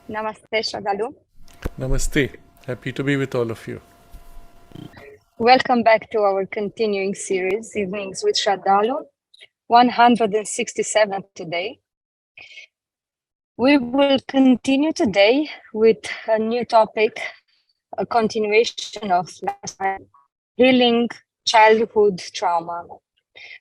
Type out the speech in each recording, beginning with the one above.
Namaste, Sraddhalu. Namaste. Happy to be with all of you. Welcome back to our continuing series, Evenings with Sraddhalu, 167 today. We will continue today with a new topic, a continuation of last time, healing childhood trauma.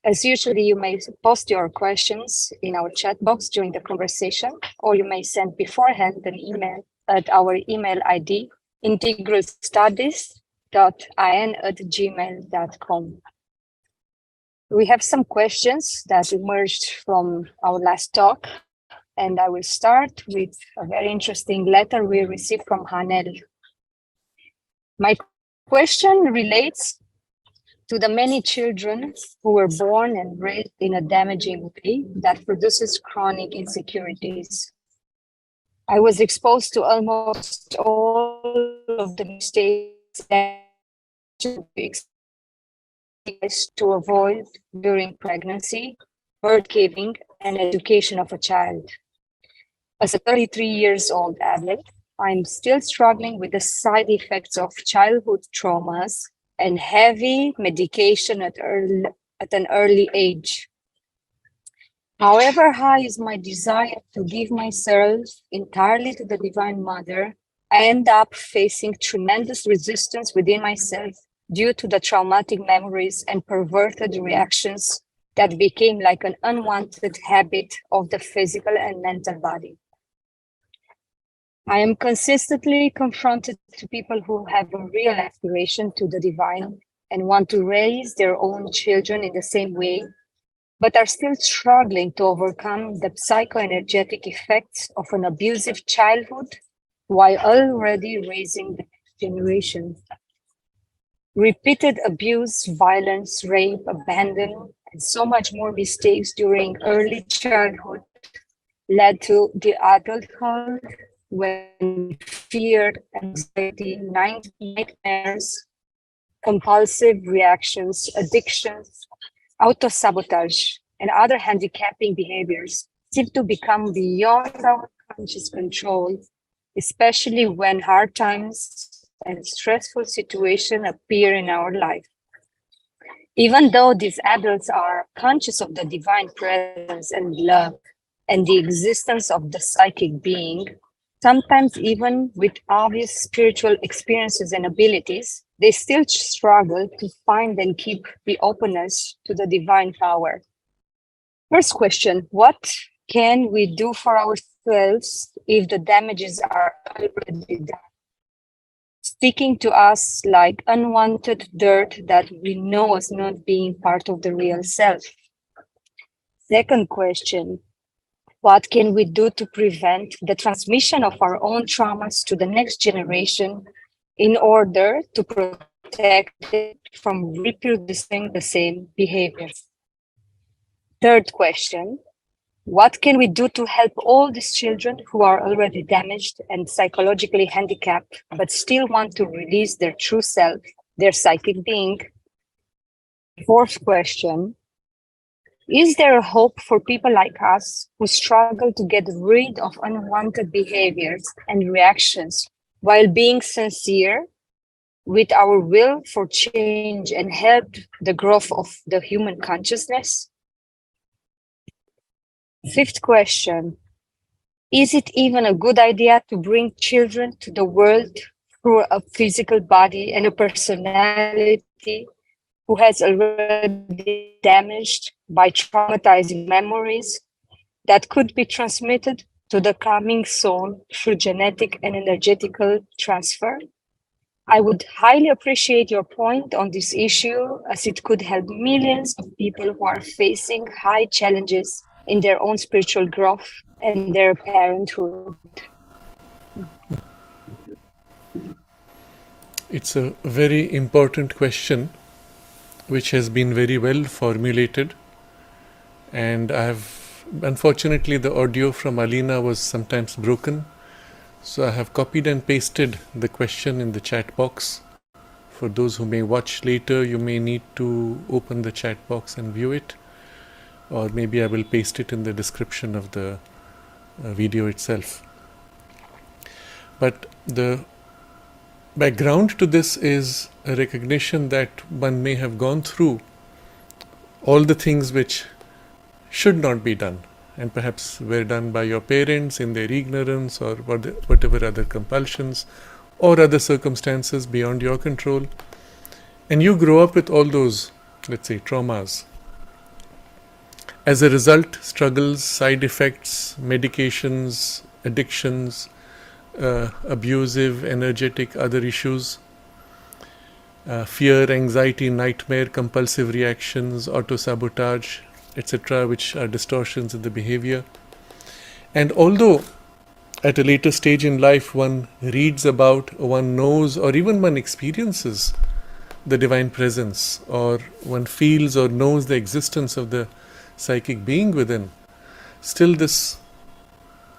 As usually, you may post your questions in our chat box during the conversation, or you may send beforehand an email at our email ID, integralstudies.in@gmail.com. We have some questions that emerged from our last talk, and I will start with a very interesting letter we received from Hanel. My question relates to the many children who were born and raised in a damaging way that produces chronic insecurities. I was exposed to almost all of the mistakes that to avoid during pregnancy, birth giving, and education of a child. As a 33 years old adult, I'm still struggling with the side effects of childhood traumas and heavy medication at an early age. However high is my desire to give myself entirely to the Divine Mother, I end up facing tremendous resistance within myself due to the traumatic memories and perverted reactions that became like an unwanted habit of the physical and mental body. I am consistently confronted to people who have a real aspiration to the divine and want to raise their own children in the same way, but are still struggling to overcome the psychoenergetic effects of an abusive childhood while already raising the next generation. Repeated abuse, violence, rape, abandon, and so much more mistakes during early childhood led to the adulthood when fear, anxiety, nightmares, compulsive reactions, addictions, auto-sabotage, and other handicapping behaviors seem to become beyond our conscious control, especially when hard times and stressful situations appear in our life. Even though these adults are conscious of the divine presence and love and the existence of the psychic being, sometimes even with obvious spiritual experiences and abilities, they still struggle to find and keep the openness to the divine power. First question, what can we do for ourselves if the damages are already done? Sticking to us like unwanted dirt that we know as not being part of the real self. Second question, what can we do to prevent the transmission of our own traumas to the next generation in order to protect it from reproducing the same behaviors? Third question, what can we do to help all these children who are already damaged and psychologically handicapped, but still want to release their true self, their psychic being? Fourth question, is there a hope for people like us who struggle to get rid of unwanted behaviors and reactions while being sincere with our will for change and help the growth of the human consciousness? Fifth question, is it even a good idea to bring children to the world through a physical body and a personality who has already damaged by traumatizing memories that could be transmitted to the coming soul through genetic and energetical transfer? I would highly appreciate your point on this issue, as it could help millions of people who are facing high challenges in their own spiritual growth and their parenthood. It's a very important question which has been very well formulated, and unfortunately the audio from Alina was sometimes broken, so I have copied and pasted the question in the chat box. For those who may watch later, you may need to open the chat box and view it, or maybe I will paste it in the description of the video itself. But the background to this is a recognition that one may have gone through all the things which should not be done, and perhaps were done by your parents in their ignorance or whatever other compulsions or other circumstances beyond your control. And you grow up with all those, let's say, traumas. As a result, struggles, side effects, medications, addictions, abusive, energetic, other issues, fear, anxiety, nightmare, compulsive reactions, auto-sabotage, etc., which are distortions in the behavior. And although at a later stage in life one reads about, one knows, or even one experiences the divine presence, or one feels or knows the existence of the psychic being within, still this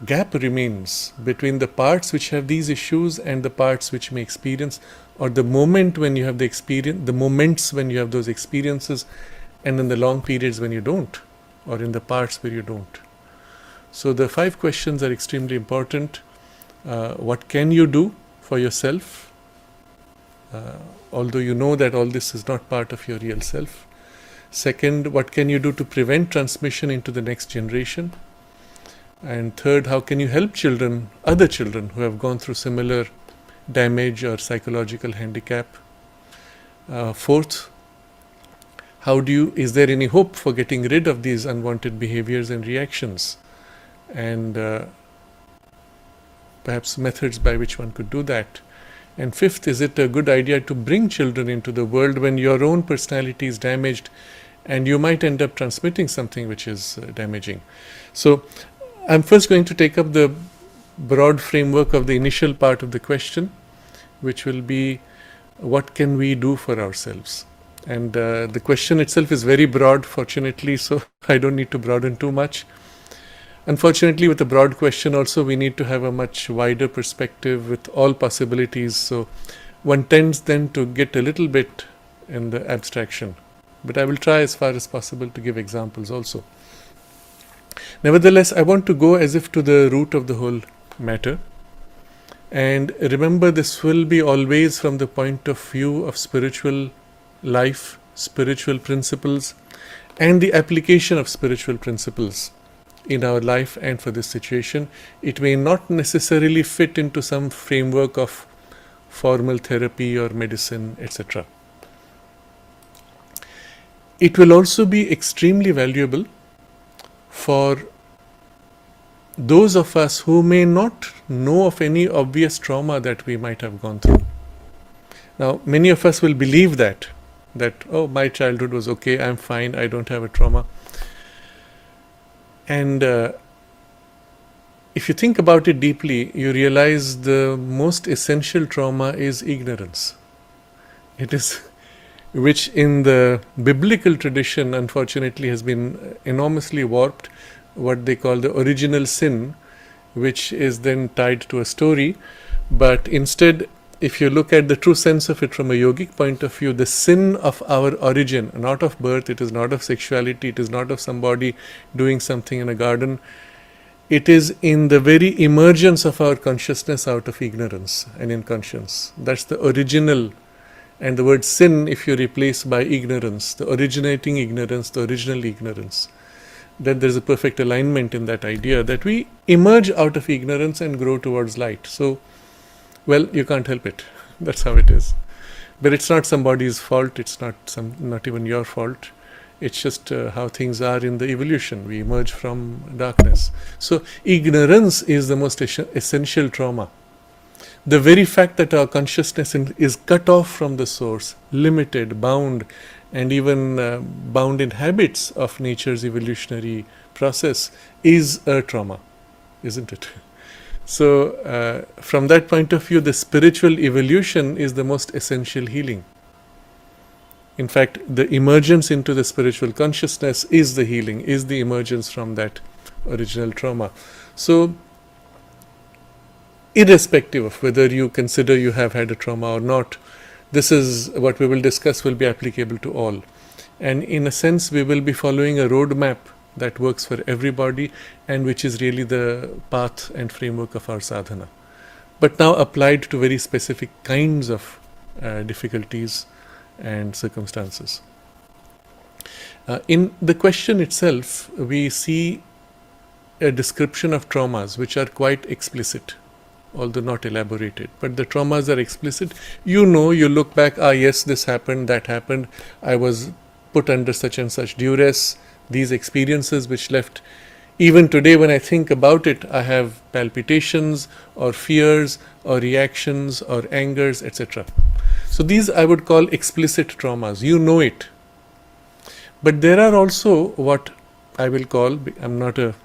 gap remains between the parts which have these issues and the parts which may experience, or the moment when you have the experience, the moments when you have those experiences, and in the long periods when you don't, or in the parts where you don't. So the 5 questions are extremely important. What can you do for yourself? Although you know that all this is not part of your real self. Second, what can you do to prevent transmission into the next generation? And third, how can you help children, other children who have gone through similar damage or psychological handicap? Fourth, is there any hope for getting rid of these unwanted behaviors and reactions? And perhaps methods by which one could do that. And fifth, is it a good idea to bring children into the world when your own personality is damaged and you might end up transmitting something which is damaging? So I'm first going to take up the broad framework of the initial part of the question, which will be, what can we do for ourselves? And the question itself is very broad, fortunately, so I don't need to broaden too much. Unfortunately, with a broad question also, we need to have a much wider perspective with all possibilities. So one tends then to get a little bit in the abstraction. But I will try as far as possible to give examples also. Nevertheless, I want to go as if to the root of the whole matter. And remember, this will be always from the point of view of spiritual life, spiritual principles, and the application of spiritual principles in our life and for this situation. It may not necessarily fit into some framework of formal therapy or medicine, etc. It will also be extremely valuable for those of us who may not know of any obvious trauma that we might have gone through. Now, many of us will believe that, oh, my childhood was okay, I'm fine, I don't have a trauma. And if you think about it deeply, you realize the most essential trauma is ignorance. It is, which in the biblical tradition, unfortunately, has been enormously warped, what they call the original sin, which is then tied to a story. But instead, if you look at the true sense of it from a yogic point of view, the sin of our origin, not of birth, it is not of sexuality, it is not of somebody doing something in a garden, it is in the very emergence of our consciousness out of ignorance and inconscience. That's the original. And the word sin, if you replace by ignorance, the originating ignorance, the original ignorance, then there's a perfect alignment in that idea that we emerge out of ignorance and grow towards light. So, well, you can't help it. That's how it is. But it's not somebody's fault. It's not even your fault. It's just how things are in the evolution. We emerge from darkness. So ignorance is the most essential trauma. The very fact that our consciousness is cut off from the source, limited, bound, and even bound in habits of nature's evolutionary process is a trauma, isn't it? So from that point of view, the spiritual evolution is the most essential healing. In fact, the emergence into the spiritual consciousness is the healing, is the emergence from that original trauma. So, irrespective of whether you consider you have had a trauma or not, this is what we will discuss will be applicable to all. And in a sense, we will be following a roadmap that works for everybody and which is really the path and framework of our sadhana. but now applied to very specific kinds of difficulties and circumstances. In the question itself, we see a description of traumas which are quite explicit, although not elaborated. But the traumas are explicit. You know, you look back, yes, this happened, that happened, I was put under such and such duress, these experiences which left. Even today, when I think about it, I have palpitations or fears or reactions or angers, etc. So these I would call explicit traumas. You know it. But there are also what I will call, I'm not a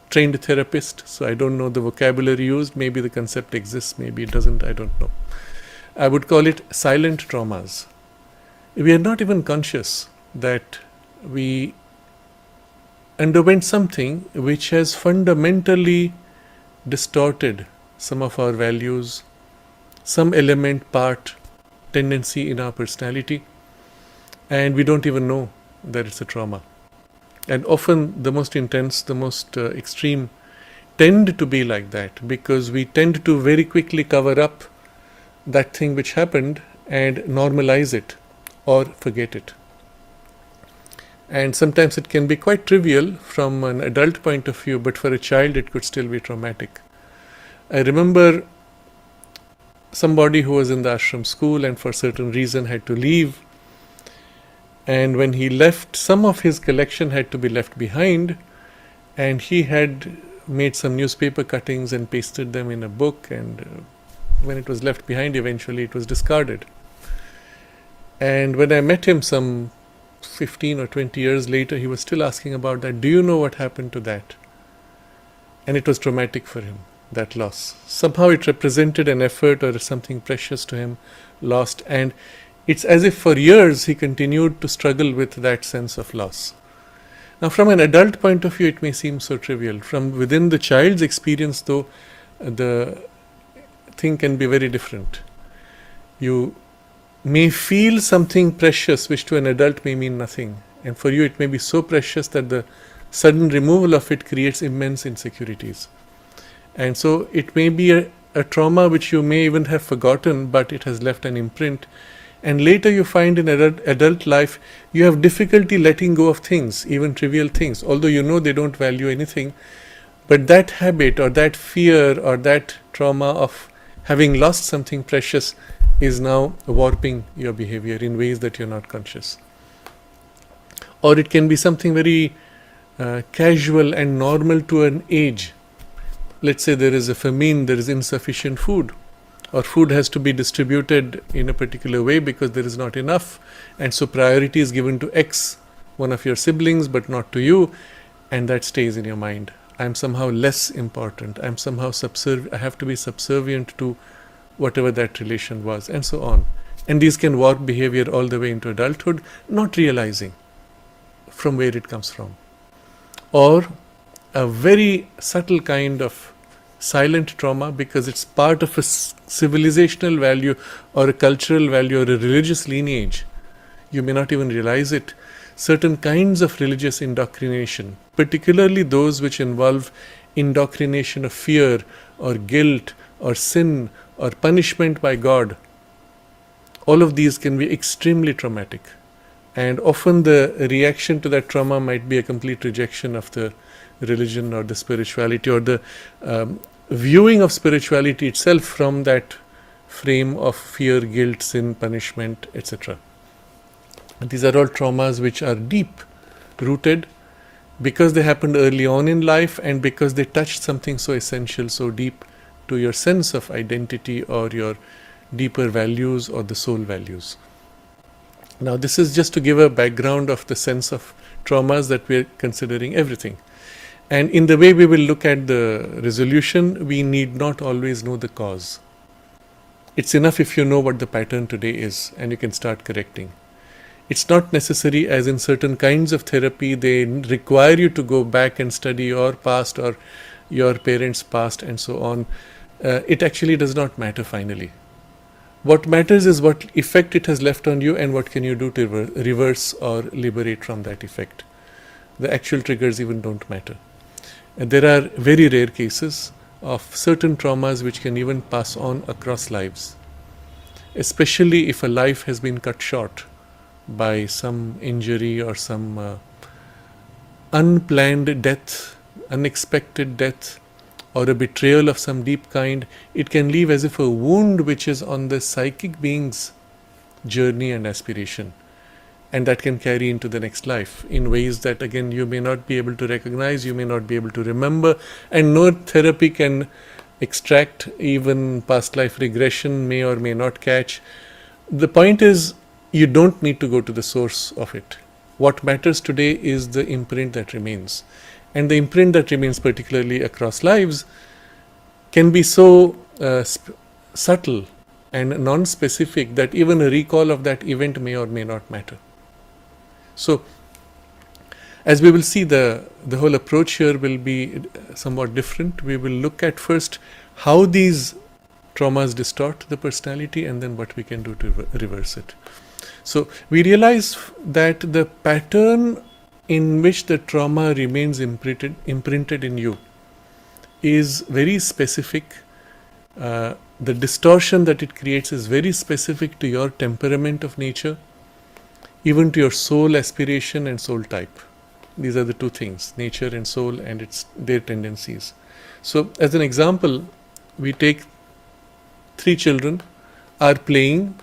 trained therapist, so I don't know the vocabulary used. Maybe the concept exists, maybe it doesn't, I don't know. I would call it silent traumas. We are not even conscious that we underwent something which has fundamentally distorted some of our values, some element, part, tendency in our personality, and we don't even know that it's a trauma. And often the most intense, the most extreme tend to be like that, because we tend to very quickly cover up that thing which happened and normalize it or forget it. And sometimes it can be quite trivial from an adult point of view, but for a child it could still be traumatic. I remember somebody who was in the ashram school and for a certain reason had to leave. And when he left, some of his collection had to be left behind, and he had made some newspaper cuttings and pasted them in a book, and when it was left behind, eventually it was discarded. And when I met him some 15 or 20 years later, he was still asking about that. Do you know what happened to that? And it was traumatic for him, that loss. Somehow it represented an effort or something precious to him lost, and it's as if for years he continued to struggle with that sense of loss. Now, from an adult point of view, it may seem so trivial. From within the child's experience, though, the thing can be very different. You may feel something precious which to an adult may mean nothing, and for you it may be so precious that the sudden removal of it creates immense insecurities. And so it may be a trauma which you may even have forgotten, but it has left an imprint. And later you find in adult life, you have difficulty letting go of things, even trivial things, although you know they don't value anything. But that habit or that fear or that trauma of having lost something precious is now warping your behavior in ways that you're not conscious. Or it can be something very casual and normal to an age. Let's say there is a famine, there is insufficient food, or food has to be distributed in a particular way because there is not enough, and so priority is given to X, one of your siblings, but not to you, and that stays in your mind. I'm somehow less important, I'm somehow I have to be subservient to whatever that relation was, and so on. And these can warp behavior all the way into adulthood, not realizing from where it comes from. Or a very subtle kind of silent trauma, because it's part of a civilizational value or a cultural value or a religious lineage. You may not even realize it. Certain kinds of religious indoctrination, particularly those which involve indoctrination of fear or guilt or sin or punishment by God, all of these can be extremely traumatic. And often the reaction to that trauma might be a complete rejection of the religion or the spirituality or the viewing of spirituality itself from that frame of fear, guilt, sin, punishment, etc. These are all traumas which are deep rooted because they happened early on in life and because they touched something so essential, so deep to your sense of identity or your deeper values or the soul values. Now, this is just to give a background of the sense of traumas that we are considering everything. And in the way we will look at the resolution, we need not always know the cause. It's enough if you know what the pattern today is and you can start correcting. It's not necessary, as in certain kinds of therapy, they require you to go back and study your past or your parents' past and so on. It actually does not matter finally. What matters is what effect it has left on you and what can you do to reverse or liberate from that effect. The actual triggers even don't matter. And there are very rare cases of certain traumas which can even pass on across lives, especially if a life has been cut short by some injury or some unplanned death, unexpected death, or a betrayal of some deep kind. It can leave as if a wound which is on the psychic being's journey and aspiration, and that can carry into the next life in ways that again you may not be able to recognize, you may not be able to remember, and no therapy can extract. Even past life regression may or may not catch. The point is, you don't need to go to the source of it. What matters today is the imprint that remains, and the imprint that remains, particularly across lives, can be so subtle and non-specific that even a recall of that event may or may not matter. So, as we will see, the whole approach here will be somewhat different. We will look at first how these traumas distort the personality, and then what we can do to reverse it. So, we realize that the pattern in which the trauma remains imprinted in you is very specific. The distortion that it creates is very specific to your temperament of nature, even to your soul aspiration and soul type. These are the two things, nature and soul, and their tendencies. So, as an example, we take 3 children are playing,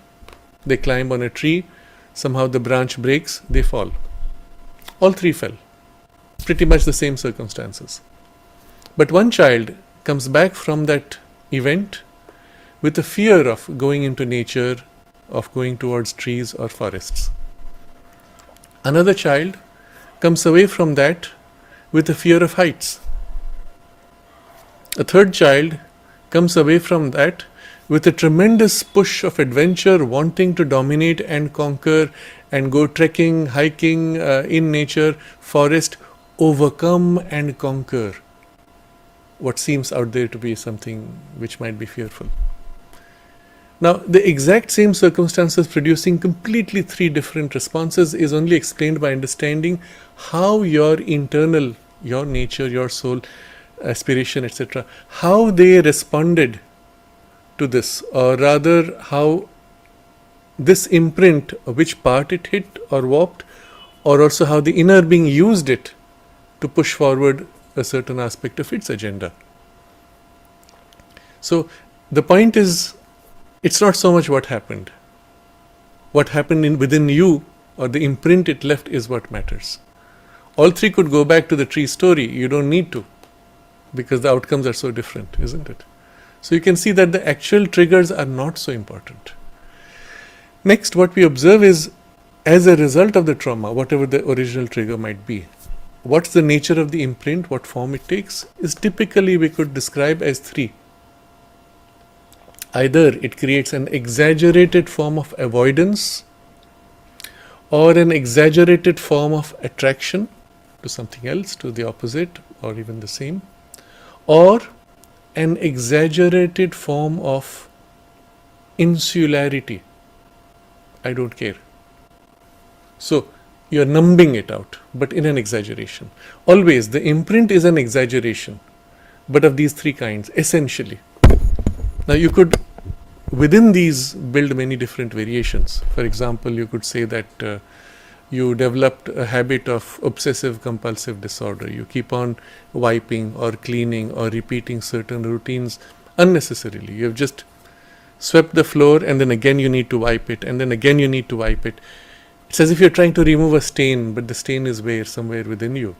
they climb on a tree, somehow the branch breaks, they fall. All 3 fell. Pretty much the same circumstances. But one child comes back from that event with a fear of going into nature, of going towards trees or forests. Another child comes away from that with a fear of heights. A third child comes away from that with a tremendous push of adventure, wanting to dominate and conquer and go trekking, hiking in nature, forest, overcome and conquer what seems out there to be something which might be fearful. Now, the exact same circumstances producing completely 3 different responses is only explained by understanding how your internal, your nature, your soul, aspiration, etc., how they responded to this, or rather how this imprint, which part it hit or warped, or also how the inner being used it to push forward a certain aspect of its agenda. So, the point is, it's not so much what happened. What happened within you, or the imprint it left, is what matters. All 3 could go back to the tree story. You don't need to, because the outcomes are so different, isn't it? So you can see that the actual triggers are not so important. Next, what we observe is, as a result of the trauma, whatever the original trigger might be, what's the nature of the imprint, what form it takes, is typically we could describe as 3. Either it creates an exaggerated form of avoidance, or an exaggerated form of attraction to something else, to the opposite or even the same, or an exaggerated form of insularity. I don't care. So, you're numbing it out, but in an exaggeration. Always, the imprint is an exaggeration, but of these 3 kinds, essentially. Now, you could, within these, build many different variations. For example, you could say that you developed a habit of obsessive compulsive disorder. You keep on wiping or cleaning or repeating certain routines unnecessarily. You have just swept the floor, and then again you need to wipe it, and then again you need to wipe it. It's as if you're trying to remove a stain, but the stain is somewhere within you,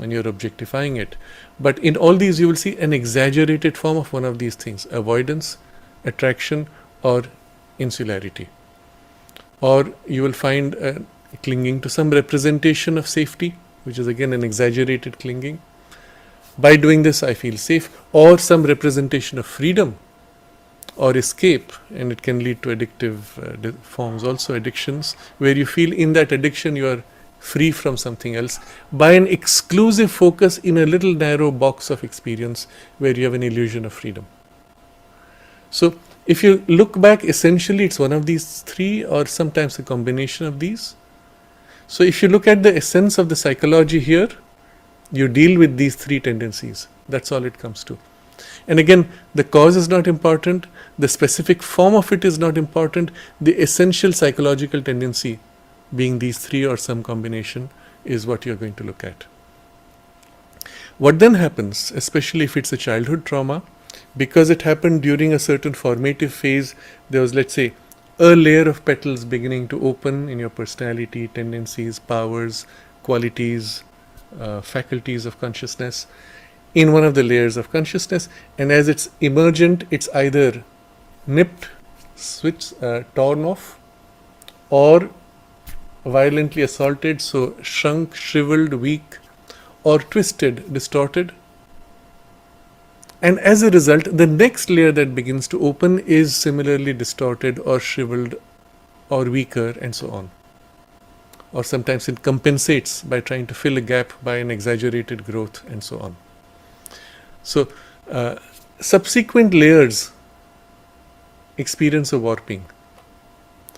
and you're objectifying it. But in all these, you will see an exaggerated form of one of these things: avoidance, attraction, or insularity. Or you will find clinging to some representation of safety, which is again an exaggerated clinging. By doing this, I feel safe. Or some representation of freedom or escape, and it can lead to addictive forms, also addictions, where you feel in that addiction you are free from something else by an exclusive focus in a little narrow box of experience where you have an illusion of freedom. So, if you look back, essentially it's one of these 3, or sometimes a combination of these. So, if you look at the essence of the psychology here, you deal with these 3 tendencies. That's all it comes to. And again, the cause is not important, the specific form of it is not important, the essential psychological tendency, being these three or some combination, is what you're going to look at. What then happens, especially if it's a childhood trauma, because it happened during a certain formative phase, there was, let's say, a layer of petals beginning to open in your personality, tendencies, powers, qualities, faculties of consciousness, in one of the layers of consciousness, and as it's emergent, it's either nipped, switched, torn off, or violently assaulted, so shrunk, shriveled, weak, or twisted, distorted. And as a result, the next layer that begins to open is similarly distorted or shriveled or weaker, and so on. Or sometimes it compensates by trying to fill a gap by an exaggerated growth, and so on. So, subsequent layers experience a warping.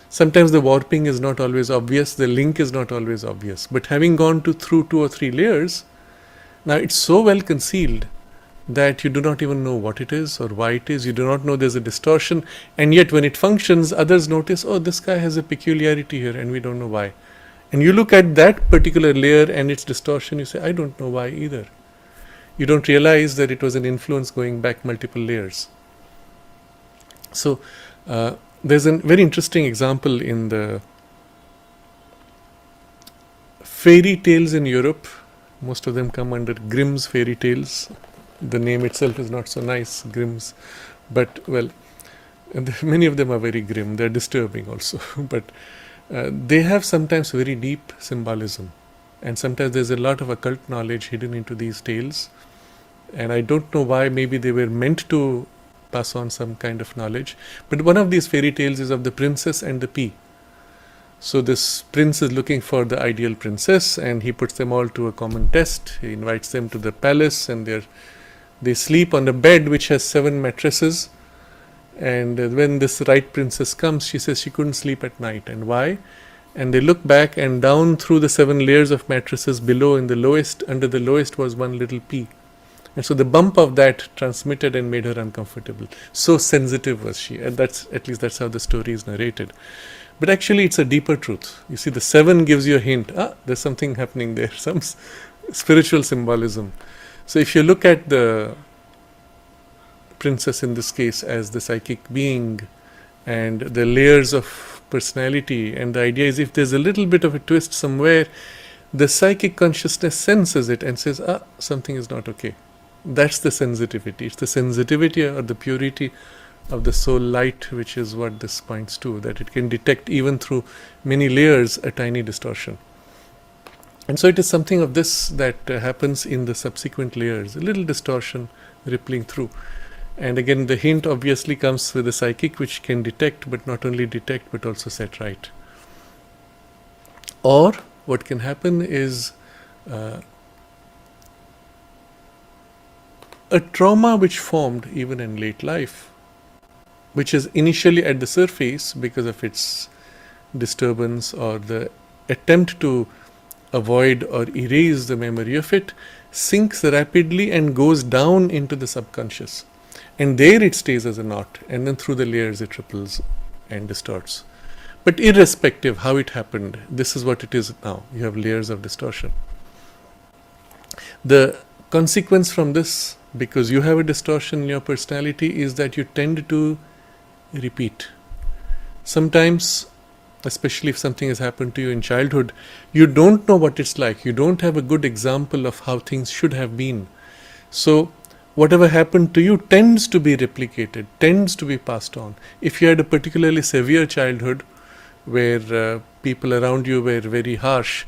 Sometimes the warping is not always obvious, the link is not always obvious. But having gone through 2 or 3 layers, now it's so well concealed that you do not even know what it is or why it is. You do not know there's a distortion, and yet when it functions, others notice, oh, this guy has a peculiarity here and we don't know why. And you look at that particular layer and its distortion, you say, I don't know why either. You don't realize that it was an influence going back multiple layers. So there's a very interesting example in the fairy tales in Europe. Most of them come under Grimm's fairy tales. The name itself is not so nice, Grimm's, but well, many of them are very grim. They're disturbing also, but they have sometimes very deep symbolism, and sometimes there's a lot of occult knowledge hidden into these tales. And I don't know why. Maybe they were meant to pass on some kind of knowledge. But one of these fairy tales is of the princess and the pea. So this prince is looking for the ideal princess, and he puts them all to a common test. He invites them to the palace, and they sleep on a bed which has 7 mattresses. And when this right princess comes, she says she couldn't sleep at night. And why? And they look back, and down through the 7 layers of mattresses below, in the lowest, under the lowest was one little pea. And so the bump of that transmitted and made her uncomfortable. So sensitive was she. And at least that's how the story is narrated. But actually it's a deeper truth. You see, the 7 gives you a hint. There's something happening there. Some spiritual symbolism. So if you look at the princess in this case as the psychic being, and the layers of personality, and the idea is if there's a little bit of a twist somewhere, the psychic consciousness senses it and says, something is not okay. That's the sensitivity. It's the sensitivity or the purity of the soul light, which is what this points to, that it can detect even through many layers a tiny distortion. And so it is something of this that happens in the subsequent layers, a little distortion rippling through. And again, the hint obviously comes with the psychic, which can detect, but not only detect, but also set right. Or what can happen is a trauma which formed even in late life, which is initially at the surface because of its disturbance or the attempt to avoid or erase the memory of it, sinks rapidly and goes down into the subconscious. And there it stays as a knot, and then through the layers it ripples and distorts. But irrespective how it happened, this is what it is now. You have layers of distortion. The consequence from this, because you have a distortion in your personality, is that you tend to repeat. Sometimes, especially if something has happened to you in childhood, you don't know what it's like. You don't have a good example of how things should have been. So whatever happened to you tends to be replicated, tends to be passed on. If you had a particularly severe childhood where people around you were very harsh,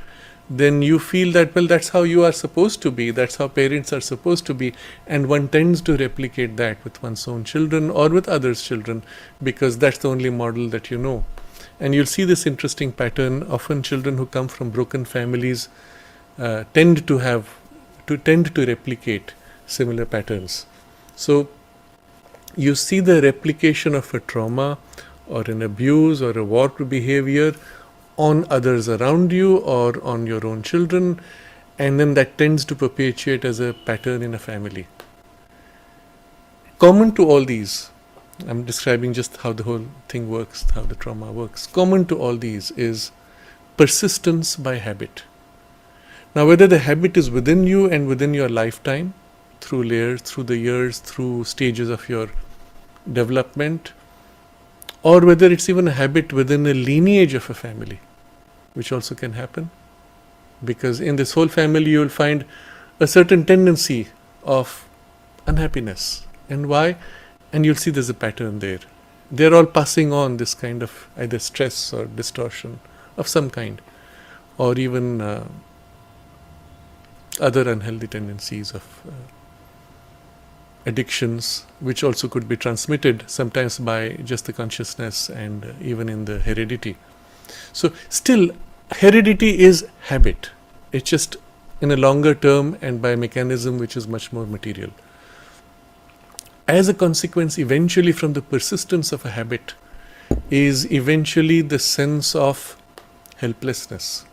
then you feel that, well, that's how you are supposed to be, that's how parents are supposed to be, and one tends to replicate that with one's own children or with others' children, because that's the only model that you know. And you'll see this interesting pattern. Often children who come from broken families tend to replicate similar patterns. So you see the replication of a trauma or an abuse or a warped behavior on others around you or on your own children, and then that tends to perpetuate as a pattern in a family. Common to all these, I'm describing just how the whole thing works, how the trauma works. Common to all these is persistence by habit. Now, whether the habit is within you and within your lifetime, through layers, through the years, through stages of your development, or whether it's even a habit within a lineage of a family, which also can happen. Because in this whole family, you will find a certain tendency of unhappiness. And why? And you'll see there's a pattern there. They're all passing on this kind of either stress or distortion of some kind, or even other unhealthy tendencies of addictions, which also could be transmitted sometimes by just the consciousness and even in the heredity. So still, heredity is habit. It's just in a longer term and by a mechanism which is much more material. As a consequence, eventually from the persistence of a habit is eventually the sense of helplessness.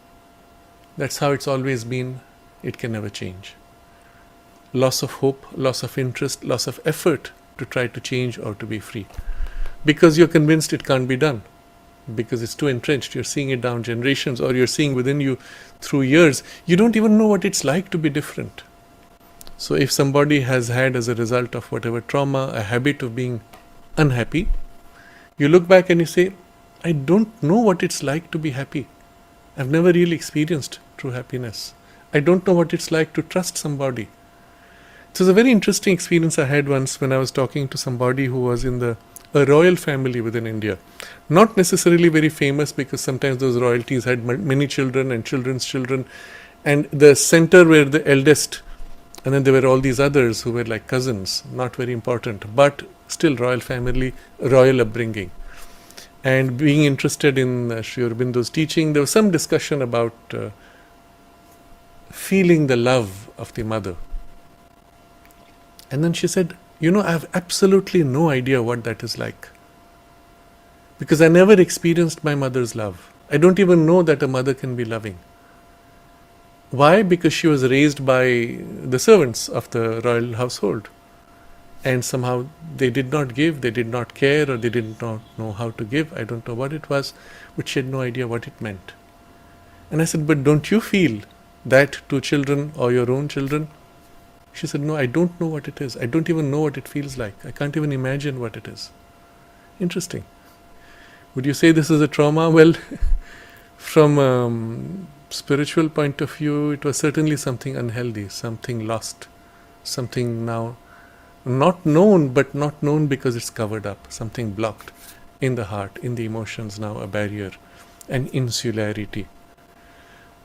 That's how it's always been. It can never change. Loss of hope, loss of interest, loss of effort to try to change or to be free. Because you're convinced it can't be done. Because it's too entrenched. You're seeing it down generations, or you're seeing within you through years. You don't even know what it's like to be different. So if somebody has had, as a result of whatever trauma, a habit of being unhappy, you look back and you say, I don't know what it's like to be happy. I've never really experienced true happiness. I don't know what it's like to trust somebody. It was a very interesting experience I had once when I was talking to somebody who was in a royal family within India. Not necessarily very famous, because sometimes those royalties had many children and children's children. And the center were the eldest. And then there were all these others who were like cousins, not very important, but still royal family, royal upbringing. And being interested in Sri Aurobindo's teaching, there was some discussion about feeling the love of the mother. And then she said, I have absolutely no idea what that is like. Because I never experienced my mother's love. I don't even know that a mother can be loving. Why? Because she was raised by the servants of the royal household. And somehow they did not give, they did not care, or they did not know how to give. I don't know what it was, but she had no idea what it meant. And I said, but don't you feel that to children or your own children? She said, no, I don't know what it is. I don't even know what it feels like. I can't even imagine what it is. Interesting. Would you say this is a trauma? Well, from spiritual point of view, it was certainly something unhealthy, something lost, something now not known, but not known because it's covered up, something blocked in the heart, in the emotions, now a barrier, an insularity.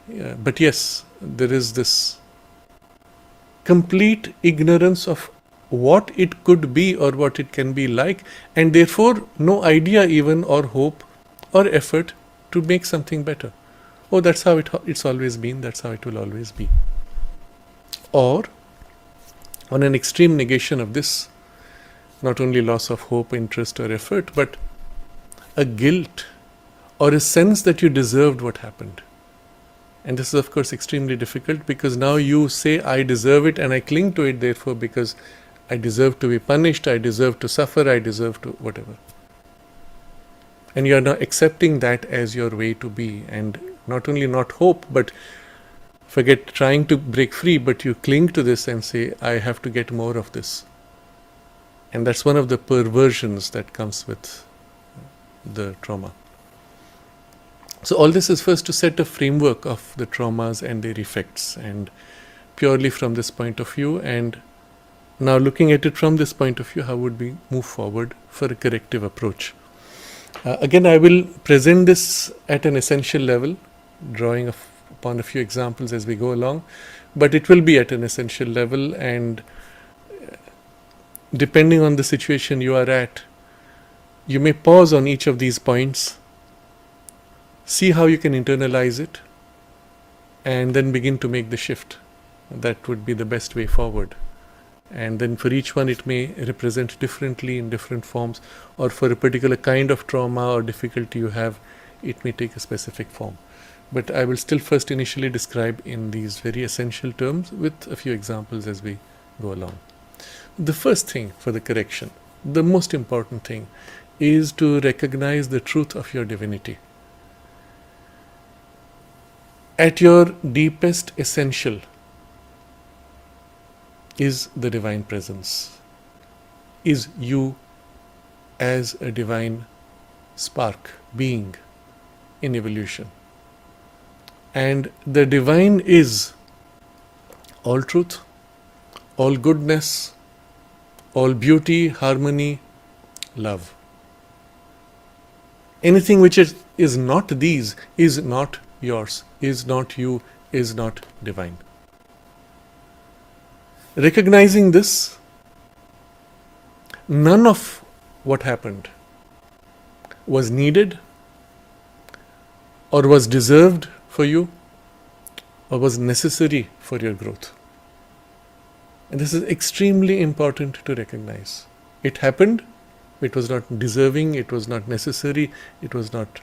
Yeah, but yes, there is this complete ignorance of what it could be or what it can be like, and therefore no idea even or hope or effort to make something better. Oh, that's how it's always been, that's how it will always be. Or, on an extreme negation of this, not only loss of hope, interest or effort, but a guilt or a sense that you deserved what happened. And this is of course extremely difficult, because now you say, I deserve it and I cling to it therefore, because I deserve to be punished, I deserve to suffer, I deserve to whatever. And you are now accepting that as your way to be, and not only not hope, but forget trying to break free, but you cling to this and say, I have to get more of this. And that's one of the perversions that comes with the trauma. So all this is first to set a framework of the traumas and their effects, and purely from this point of view. And now looking at it from this point of view, how would we move forward for a corrective approach? Again, I will present this at an essential level, drawing upon a few examples as we go along, but it will be at an essential level, and depending on the situation you are at, you may pause on each of these points, see how you can internalize it, and then begin to make the shift. That would be the best way forward. And then for each one it may represent differently in different forms, or for a particular kind of trauma or difficulty you have, it may take a specific form. But I will still first initially describe in these very essential terms with a few examples as we go along. The first thing for the correction, the most important thing, is to recognize the truth of your divinity. At your deepest essential is the divine presence, is you as a divine spark, being in evolution. And the divine is all truth, all goodness, all beauty, harmony, love. Anything which is not these is not yours, is not you, is not divine. Recognizing this, none of what happened was needed or was deserved for you or was necessary for your growth. And this is extremely important to recognize. It happened, it was not deserving, it was not necessary, it was not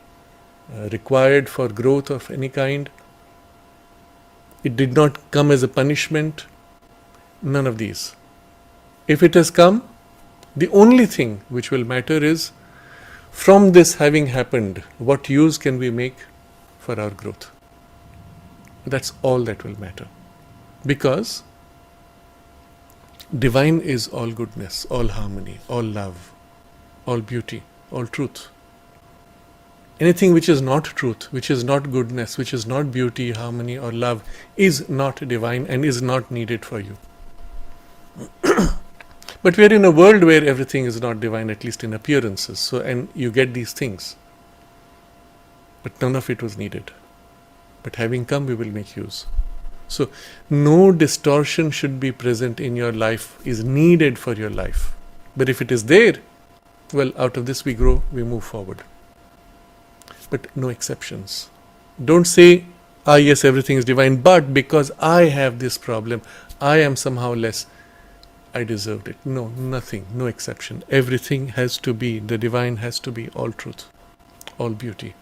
required for growth of any kind. It did not come as a punishment. None of these. If it has come, the only thing which will matter is, from this having happened, what use can we make for our growth? That's all that will matter. Because divine is all goodness, all harmony, all love, all beauty, all truth. Anything which is not truth, which is not goodness, which is not beauty, harmony, or love, is not divine and is not needed for you. But we are in a world where everything is not divine, at least in appearances. So, and you get these things. But none of it was needed. But having come, we will make use. So, no distortion should be present in your life, is needed for your life. But if it is there, well, out of this we grow, we move forward. But no exceptions. Don't say, yes, everything is divine, but because I have this problem, I am somehow less, I deserved it. No, nothing, no exception. Everything has to be, the divine has to be all truth, all beauty,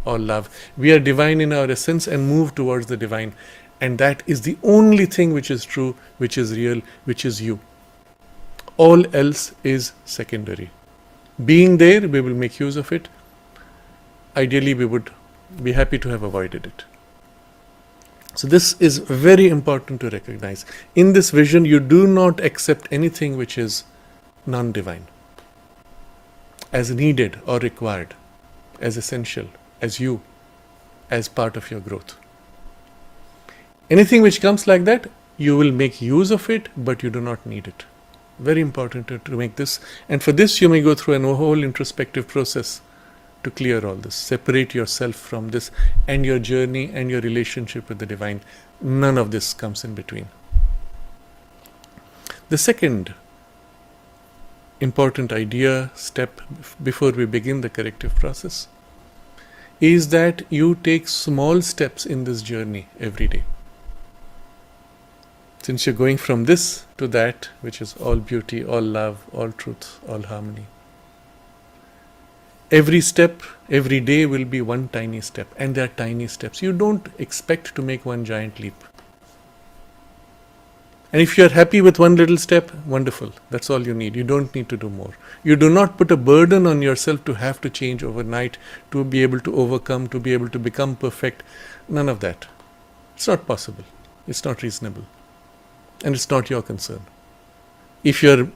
all love. We are divine in our essence and move towards the divine. And that is the only thing which is true, which is real, which is you. All else is secondary. Being there, we will make use of it. Ideally, we would be happy to have avoided it. So this is very important to recognize. In this vision, you do not accept anything which is non-divine as needed or required, as essential, as you, as part of your growth. Anything which comes like that, you will make use of it, but you do not need it. Very important to make this. And for this, you may go through a whole introspective process to clear all this. Separate yourself from this and your journey and your relationship with the divine. None of this comes in between. The second important idea, step before we begin the corrective process, is that you take small steps in this journey every day. Since you're going from this to that, which is all beauty, all love, all truth, all harmony. Every step, every day will be one tiny step, and they are tiny steps. You don't expect to make one giant leap. And if you're happy with one little step, wonderful. That's all you need. You don't need to do more. You do not put a burden on yourself to have to change overnight, to be able to overcome, to be able to become perfect. None of that. It's not possible. It's not reasonable. And it's not your concern. If you're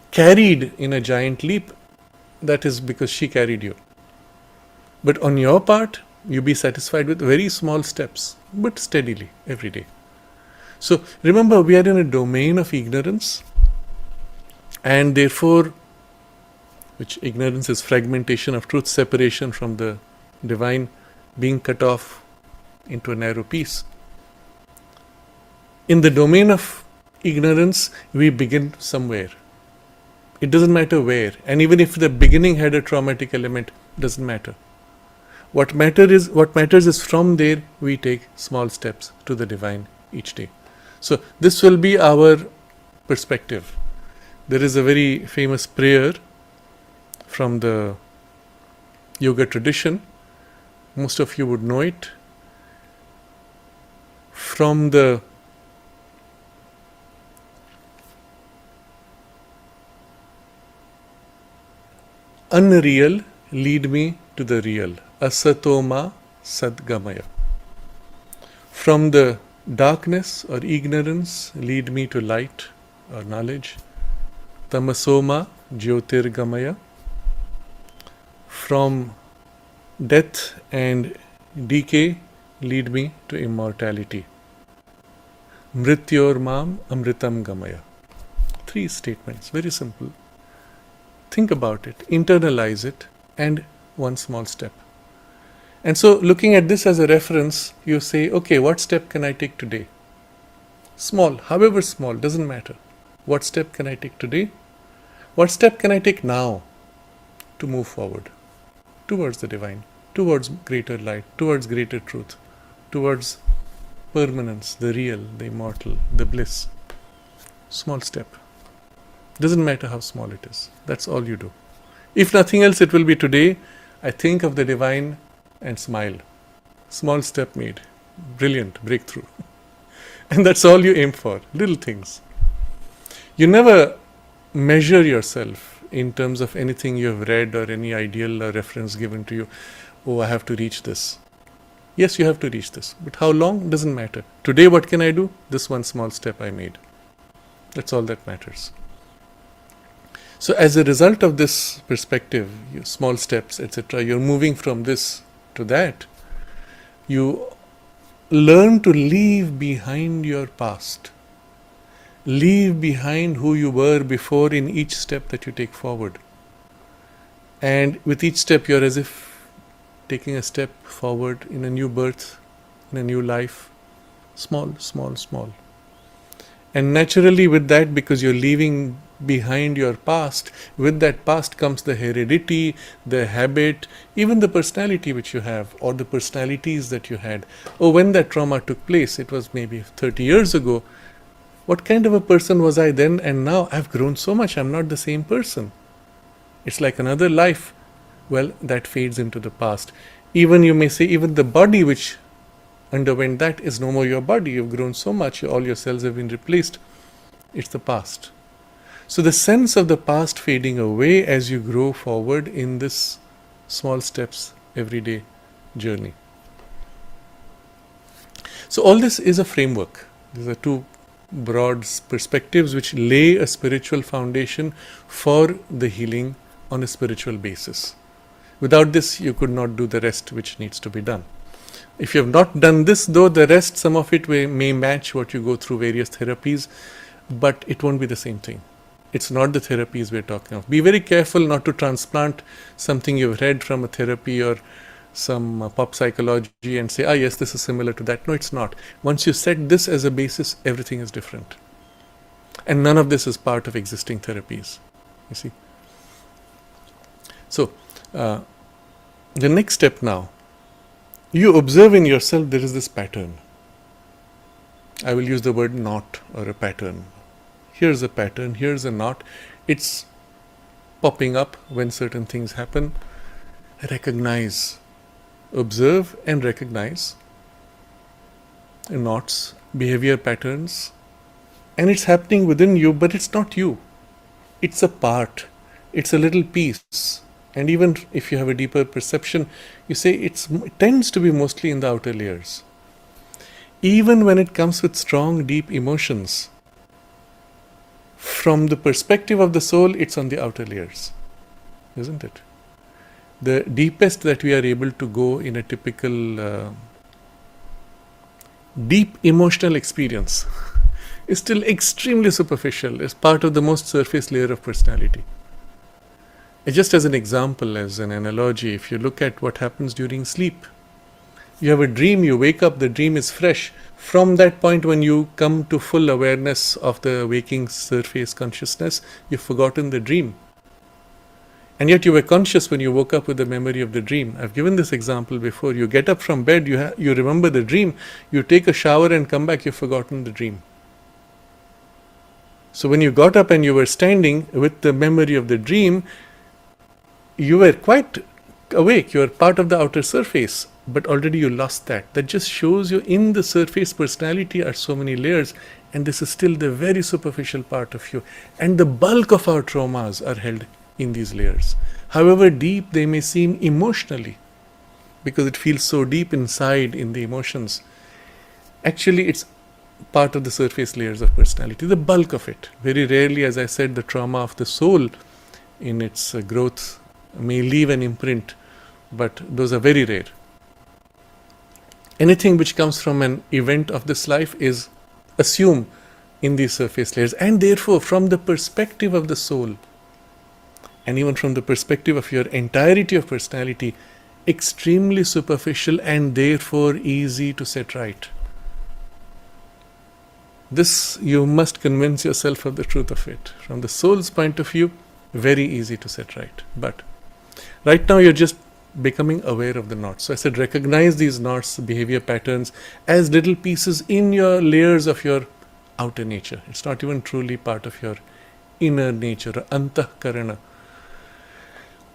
carried in a giant leap, that is because she carried you. But on your part, you be satisfied with very small steps, but steadily, every day. So remember, we are in a domain of ignorance, and therefore, which ignorance is fragmentation of truth, separation from the divine, being cut off into a narrow piece. In the domain of ignorance, we begin somewhere. It doesn't matter where. And even if the beginning had a traumatic element, it doesn't matter. What matters is from there we take small steps to the divine each day. So this will be our perspective. There is a very famous prayer from the yoga tradition. Most of you would know it. From the unreal lead me to the real. Asatoma sadgamaya. From the darkness or ignorance lead me to light or knowledge. Tamasoma jyotirgamaya. From death and decay lead me to immortality. Mrityor mam amritam gamaya. 3 statements, very simple. Think about it, internalize it, and one small step. And so, looking at this as a reference, you say, okay, what step can I take today? Small, however small, doesn't matter. What step can I take today? What step can I take now to move forward towards the divine, towards greater light, towards greater truth, towards permanence, the real, the immortal, the bliss? Small step. Doesn't matter how small it is. That's all you do. If nothing else, it will be today, I think of the divine and smile. Small step made. Brilliant breakthrough. And that's all you aim for. Little things. You never measure yourself in terms of anything you have read or any ideal or reference given to you. Oh, I have to reach this. Yes, you have to reach this. But how long? Doesn't matter. Today, what can I do? This one small step I made. That's all that matters. So as a result of this perspective, your small steps, etc., you're moving from this to that. You learn to leave behind your past. Leave behind who you were before in each step that you take forward. And with each step, you're as if taking a step forward in a new birth, in a new life. Small, small, small. And naturally with that, because you're leaving behind your past, with that past comes the heredity, the habit, even the personality which you have, or the personalities that you had. Oh, when that trauma took place, it was maybe 30 years ago. What kind of a person was I then? And now I've grown so much, I'm not the same person. It's like another life. Well, that fades into the past. Even you may say, even the body which underwent that is no more your body. You've grown so much, all your cells have been replaced. It's the past. So the sense of the past fading away as you grow forward in this small steps everyday journey. So all this is a framework. These are 2 broad perspectives which lay a spiritual foundation for the healing on a spiritual basis. Without this, you could not do the rest which needs to be done. If you have not done this, though, the rest, some of it may match what you go through various therapies, but it won't be the same thing. It's not the therapies we're talking of. Be very careful not to transplant something you've read from a therapy or some pop psychology and say, yes, this is similar to that. No, it's not. Once you set this as a basis, everything is different. And none of this is part of existing therapies. You see? So, the next step now, you observe in yourself there is this pattern. I will use the word knot or a pattern. Here's a pattern, here's a knot. It's popping up when certain things happen. Recognize, observe and recognize knots, behavior patterns. And it's happening within you, but it's not you. It's a part. It's a little piece. And even if you have a deeper perception, you say it tends to be mostly in the outer layers. Even when it comes with strong, deep emotions, from the perspective of the soul, it's on the outer layers, isn't it? The deepest that we are able to go in a typical deep emotional experience is still extremely superficial, as part of the most surface layer of personality. Just as an example, as an analogy, if you look at what happens during sleep, you have a dream, you wake up, the dream is fresh. From that point when you come to full awareness of the waking surface consciousness, you've forgotten the dream. And yet you were conscious when you woke up with the memory of the dream. I've given this example before. You get up from bed, you remember the dream, you take a shower and come back, you've forgotten the dream. So when you got up and you were standing with the memory of the dream, you were quite awake, you are part of the outer surface, but already you lost that. That just shows you in the surface personality are so many layers, and this is still the very superficial part of you. And the bulk of our traumas are held in these layers. However deep they may seem emotionally, because it feels so deep inside in the emotions, actually it's part of the surface layers of personality, the bulk of it. Very rarely, as I said, the trauma of the soul in its growth may leave an imprint, but those are very rare. Anything which comes from an event of this life is assumed in these surface layers, and therefore from the perspective of the soul, and even from the perspective of your entirety of personality, extremely superficial and therefore easy to set right. This you must convince yourself of the truth of it. From the soul's point of view, very easy to set right. But right now you're just becoming aware of the knots. So I said recognize these knots, behavior patterns, as little pieces in your layers of your outer nature. It's not even truly part of your inner nature, antahkarana.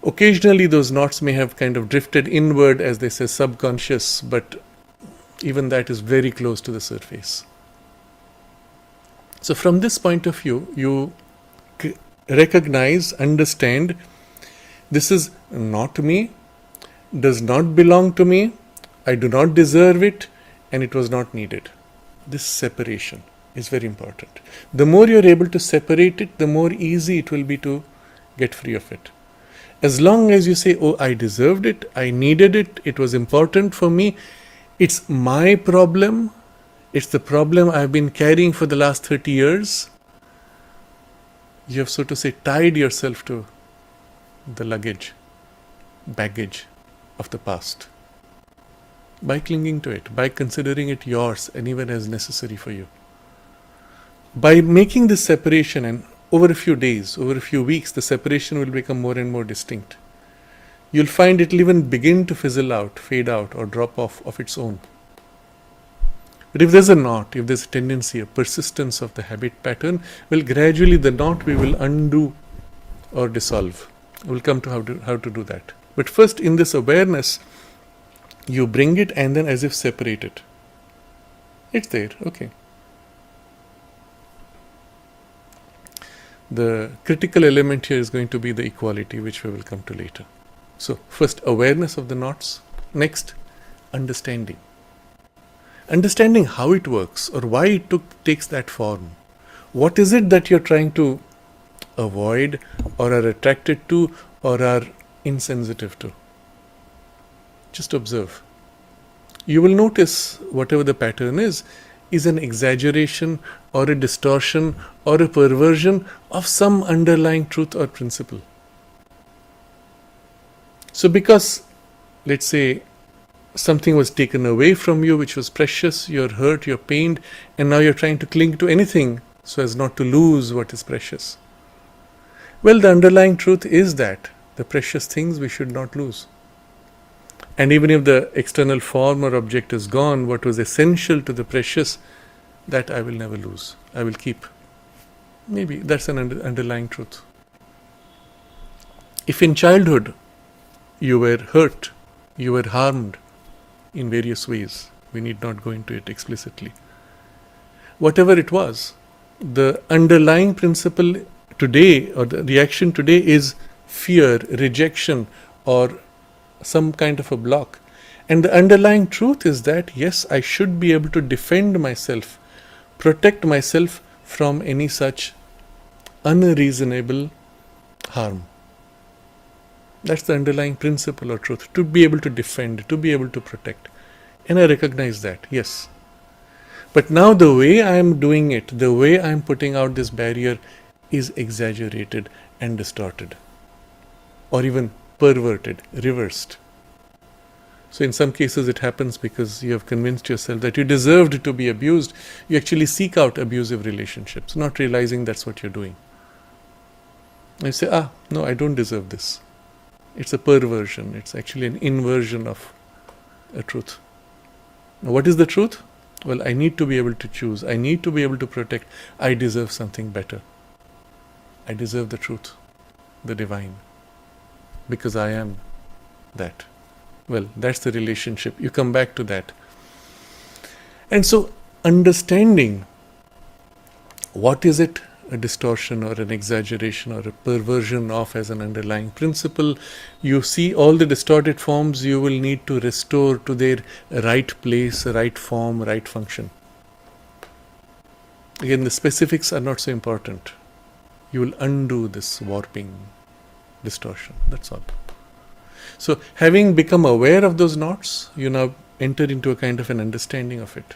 Occasionally those knots may have kind of drifted inward, as they say, subconscious, but even that is very close to the surface. So from this point of view, you recognize, understand, this is not me, does not belong to me, I do not deserve it, and it was not needed. This separation is very important. The more you're able to separate it, the more easy it will be to get free of it. As long as you say, oh, I deserved it, I needed it, it was important for me, it's my problem, it's the problem I've been carrying for the last 30 years, you have, so to say, tied yourself to the baggage of the past by clinging to it, by considering it yours and even as necessary for you. By making this separation, and over a few days, over a few weeks, the separation will become more and more distinct. You'll find it will even begin to fizzle out, fade out, or drop off of its own. But if there's a knot, if there's a tendency, a persistence of the habit pattern, well, gradually the knot we will undo or dissolve. We'll come to how to do that. But first, in this awareness, you bring it and then as if separate it. It's there, okay. The critical element here is going to be the equality, which we will come to later. So, first, awareness of the knots. Next, understanding. Understanding how it works or why it takes that form. What is it that you're trying to avoid or are attracted to or are insensitive to? Just observe. You will notice whatever the pattern is an exaggeration or a distortion or a perversion of some underlying truth or principle. So because, let's say, something was taken away from you which was precious, you're hurt, you're pained, and now you're trying to cling to anything so as not to lose what is precious. Well, the underlying truth is that the precious things we should not lose. And even if the external form or object is gone, what was essential to the precious, that I will never lose. I will keep. Maybe that's an underlying truth. If in childhood you were hurt, you were harmed in various ways, we need not go into it explicitly. Whatever it was, the underlying principle today or the reaction today is fear, rejection, or some kind of a block. And the underlying truth is that, yes, I should be able to defend myself, protect myself from any such unreasonable harm. That's the underlying principle or truth, to be able to defend, to be able to protect. And I recognize that, yes. But now the way I am doing it, the way I am putting out this barrier is exaggerated and distorted, or even perverted, reversed. So in some cases it happens because you have convinced yourself that you deserved to be abused. You actually seek out abusive relationships, not realizing that's what you're doing. And you say, no, I don't deserve this. It's a perversion. It's actually an inversion of a truth. Now, what is the truth? Well, I need to be able to choose. I need to be able to protect. I deserve something better. I deserve the truth, the divine, because I am that. Well, that's the relationship. You come back to that. And so, understanding what is it a distortion or an exaggeration or a perversion of as an underlying principle. You see all the distorted forms, you will need to restore to their right place, right form, right function. Again, the specifics are not so important. You will undo this warping, distortion, that's all. So having become aware of those knots, you now enter into a kind of an understanding of it.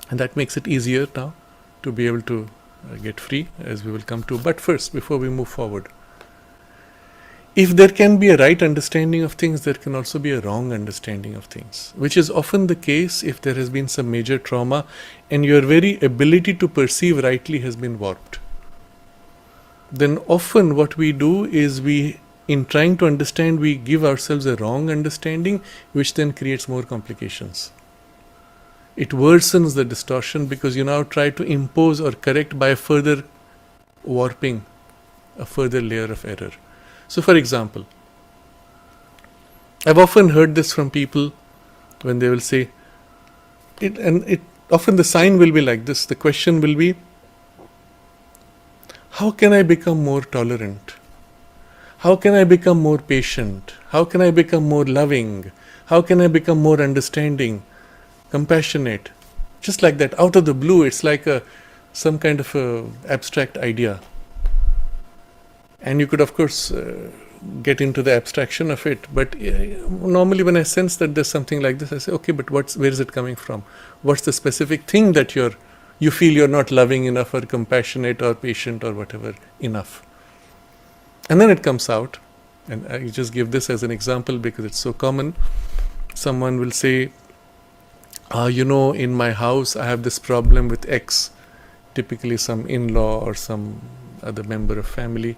And that makes it easier now to be able to get free, as we will come to. But first, before we move forward, if there can be a right understanding of things, there can also be a wrong understanding of things, which is often the case if there has been some major trauma and your very ability to perceive rightly has been warped. Then often what we do is in trying to understand, we give ourselves a wrong understanding, which then creates more complications. It worsens the distortion because you now try to impose or correct by further warping, a further layer of error. So for example, I've often heard this from people when they will say, often the sign will be like this, the question will be, how can I become more tolerant? How can I become more patient? How can I become more loving? How can I become more understanding, compassionate? Just like that, out of the blue, it's like some kind of a abstract idea. And you could, of course, get into the abstraction of it. But normally when I sense that there's something like this, I say, okay, but where is it coming from? What's the specific thing that you feel you're not loving enough or compassionate or patient or whatever enough? And then it comes out, and I just give this as an example because it's so common. Someone will say, in my house I have this problem with X, typically some in-law or some other member of family,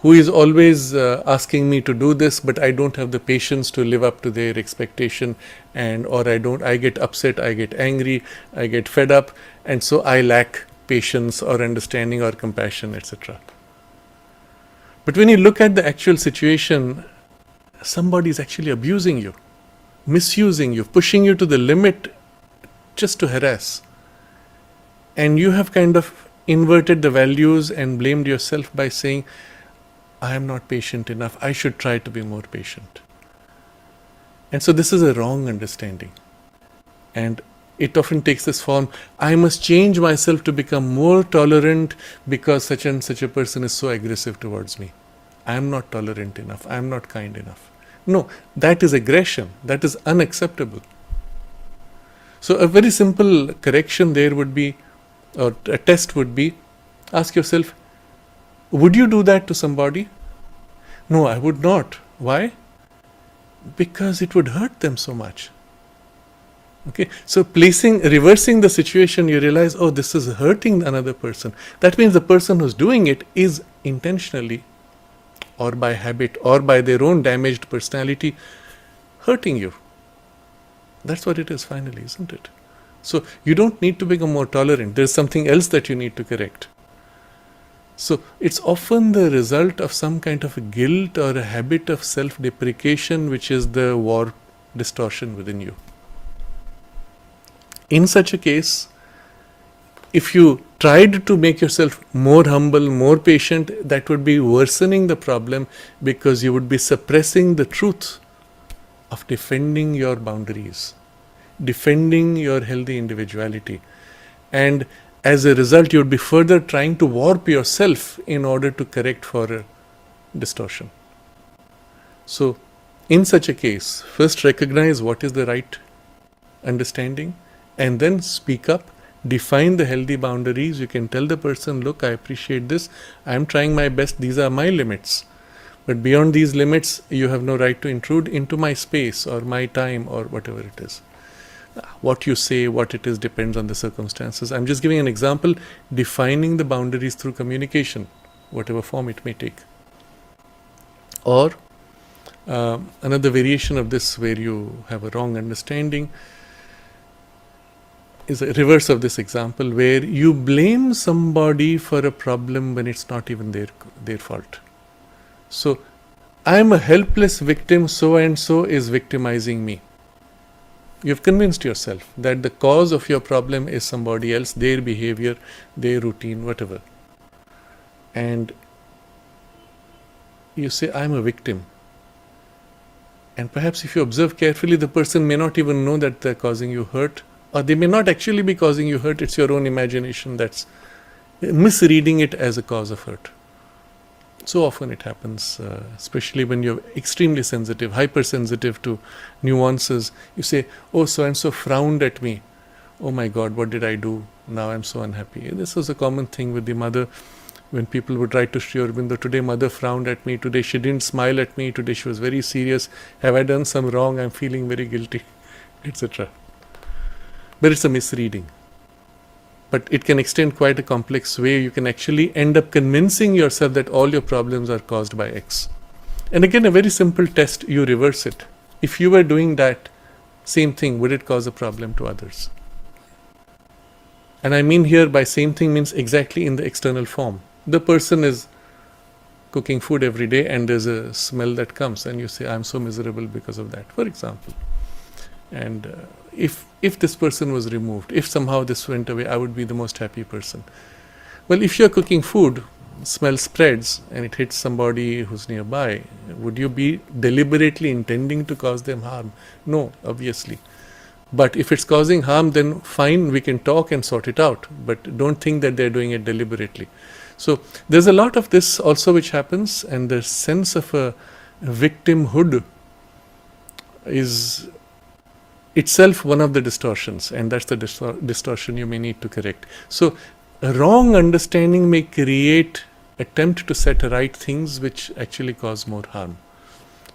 who is always asking me to do this, but I don't have the patience to live up to their expectation, I get upset, I get angry, I get fed up, and so I lack patience or understanding or compassion, etc. But when you look at the actual situation, somebody is actually abusing you, misusing you, pushing you to the limit just to harass. And you have kind of inverted the values and blamed yourself by saying, I am not patient enough, I should try to be more patient. And so this is a wrong understanding. And it often takes this form, I must change myself to become more tolerant because such and such a person is so aggressive towards me. I am not tolerant enough, I am not kind enough. No, that is aggression, that is unacceptable. So a very simple correction there would be, or a test would be, ask yourself, would you do that to somebody? No, I would not. Why? Because it would hurt them so much. Okay, so reversing the situation, you realize, oh, this is hurting another person. That means the person who's doing it is intentionally, or by habit, or by their own damaged personality, hurting you. That's what it is finally, isn't it? So you don't need to become more tolerant. There's something else that you need to correct. So it's often the result of some kind of a guilt or a habit of self-deprecation, which is the warp distortion within you. In such a case, if you tried to make yourself more humble, more patient, that would be worsening the problem because you would be suppressing the truth of defending your boundaries, defending your healthy individuality. And as a result, you would be further trying to warp yourself in order to correct for a distortion. So, in such a case, first recognize what is the right understanding and then speak up, define the healthy boundaries. You can tell the person, look, I appreciate this, I am trying my best, these are my limits. But beyond these limits, you have no right to intrude into my space or my time or whatever it is. What you say, what it is, depends on the circumstances. I'm just giving an example, defining the boundaries through communication, whatever form it may take. Or another variation of this where you have a wrong understanding is a reverse of this example, where you blame somebody for a problem when it's not even their fault. So, I am a helpless victim, so and so is victimizing me. You've convinced yourself that the cause of your problem is somebody else, their behavior, their routine, whatever. And you say, I'm a victim. And perhaps if you observe carefully, the person may not even know that they're causing you hurt, or they may not actually be causing you hurt. It's your own imagination that's misreading it as a cause of hurt. So often it happens, especially when you're extremely sensitive, hypersensitive to nuances. You say, oh, so-and-so frowned at me. Oh my God, what did I do? Now I'm so unhappy. This was a common thing with the mother. When people would write to Sri Aurobindo, today mother frowned at me, today she didn't smile at me, today she was very serious. Have I done some wrong? I'm feeling very guilty, etc. But it's a misreading. But it can extend quite a complex way. You can actually end up convincing yourself that all your problems are caused by X. And again, a very simple test, you reverse it. If you were doing that same thing, would it cause a problem to others? And I mean here by same thing means exactly in the external form. The person is cooking food every day and there's a smell that comes and you say, I'm so miserable because of that, for example. And if this person was removed, if somehow this went away, I would be the most happy person. Well, if you're cooking food, smell spreads and it hits somebody who's nearby, would you be deliberately intending to cause them harm? No, obviously. But if it's causing harm, then fine, we can talk and sort it out. But don't think that they're doing it deliberately. So there's a lot of this also which happens, and the sense of a victimhood is itself one of the distortions, and that's the distortion you may need to correct. So a wrong understanding may create attempt to set right things which actually cause more harm.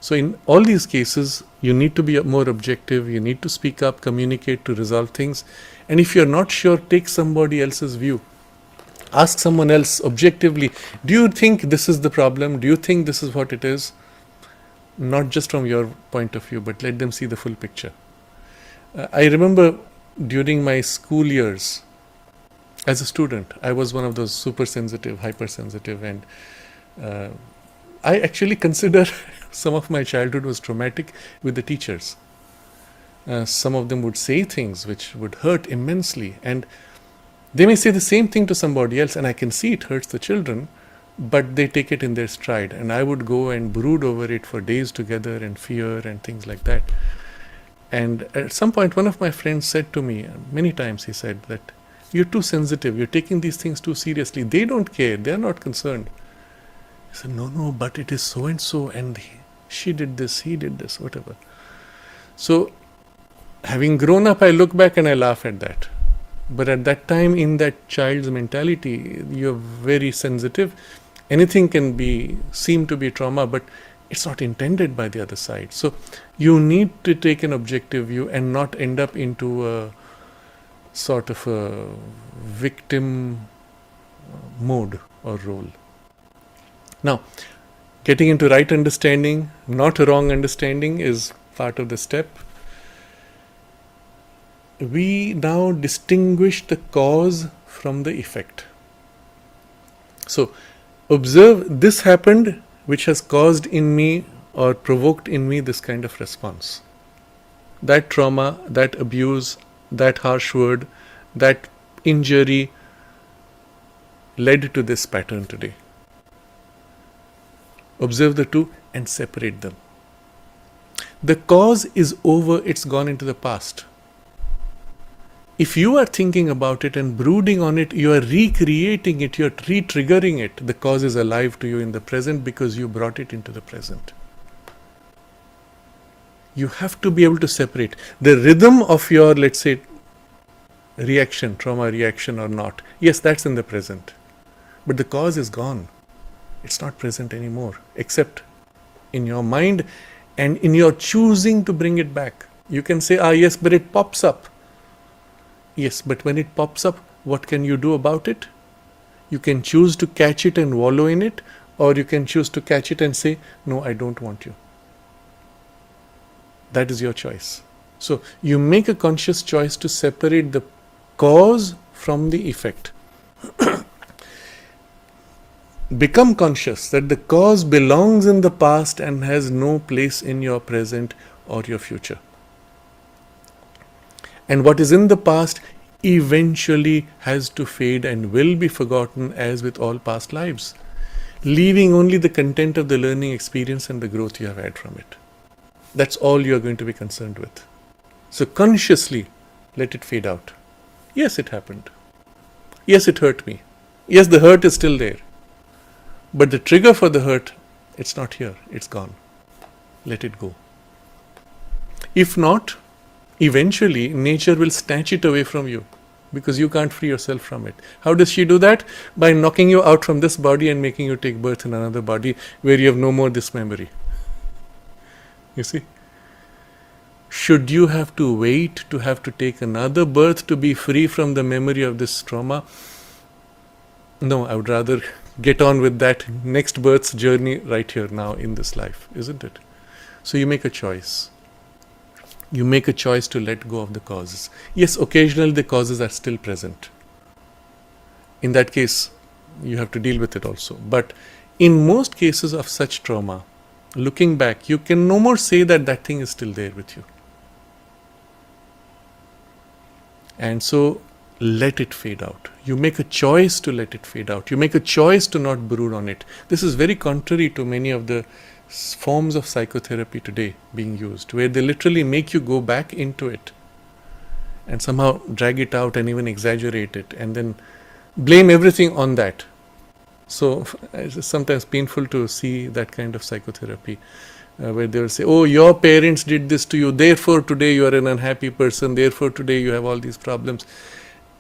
So in all these cases, you need to be more objective, you need to speak up, communicate to resolve things. And if you're not sure, take somebody else's view. Ask someone else objectively, do you think this is the problem? Do you think this is what it is? Not just from your point of view, but let them see the full picture. I remember during my school years, as a student, I was one of those super sensitive, hypersensitive, and I actually consider some of my childhood was traumatic with the teachers. Some of them would say things which would hurt immensely, and they may say the same thing to somebody else, and I can see it hurts the children, but they take it in their stride, and I would go and brood over it for days together and fear and things like that. And at some point, one of my friends said to me, many times he said that, you're too sensitive, you're taking these things too seriously, they don't care, they're not concerned. I said, no, but it is so and so, and she did this, he did this, whatever. So, having grown up, I look back and I laugh at that. But at that time, in that child's mentality, you're very sensitive. Anything can seem to be trauma, but it's not intended by the other side. So, you need to take an objective view and not end up into a sort of a victim mode or role. Now, getting into right understanding, not wrong understanding, is part of the step. We now distinguish the cause from the effect. So, observe this happened which has caused in me or provoked in me this kind of response. That trauma, that abuse, that harsh word, that injury led to this pattern today. Observe the two and separate them. The cause is over, it's gone into the past. If you are thinking about it and brooding on it, you are recreating it, you are re-triggering it. The cause is alive to you in the present because you brought it into the present. You have to be able to separate the rhythm of your, let's say, reaction, trauma reaction or not. Yes, that's in the present. But the cause is gone. It's not present anymore, except in your mind and in your choosing to bring it back. You can say, yes, but it pops up. Yes, but when it pops up, what can you do about it? You can choose to catch it and wallow in it, or you can choose to catch it and say, no, I don't want you. That is your choice. So you make a conscious choice to separate the cause from the effect. Become conscious that the cause belongs in the past and has no place in your present or your future. And what is in the past eventually has to fade and will be forgotten, as with all past lives, leaving only the content of the learning experience and the growth you have had from it. That's all you are going to be concerned with. So consciously let it fade out. Yes, it happened. Yes, it hurt me. Yes, the hurt is still there. But the trigger for the hurt, it's not here. It's gone. Let it go. If not, eventually nature will snatch it away from you because you can't free yourself from it. How does she do that? By knocking you out from this body and making you take birth in another body where you have no more this memory. You see? Should you have to wait to have to take another birth to be free from the memory of this trauma? No, I would rather get on with that next birth's journey right here now in this life, isn't it? So you make a choice. You make a choice to let go of the causes. Yes, occasionally the causes are still present. In that case, you have to deal with it also. But in most cases of such trauma, looking back, you can no more say that that thing is still there with you. And so let it fade out. You make a choice to let it fade out. You make a choice to not brood on it. This is very contrary to many of the forms of psychotherapy today being used, where they literally make you go back into it and somehow drag it out and even exaggerate it and then blame everything on that. So it's sometimes painful to see that kind of psychotherapy where they will say, oh, your parents did this to you, therefore today you are an unhappy person, therefore today you have all these problems.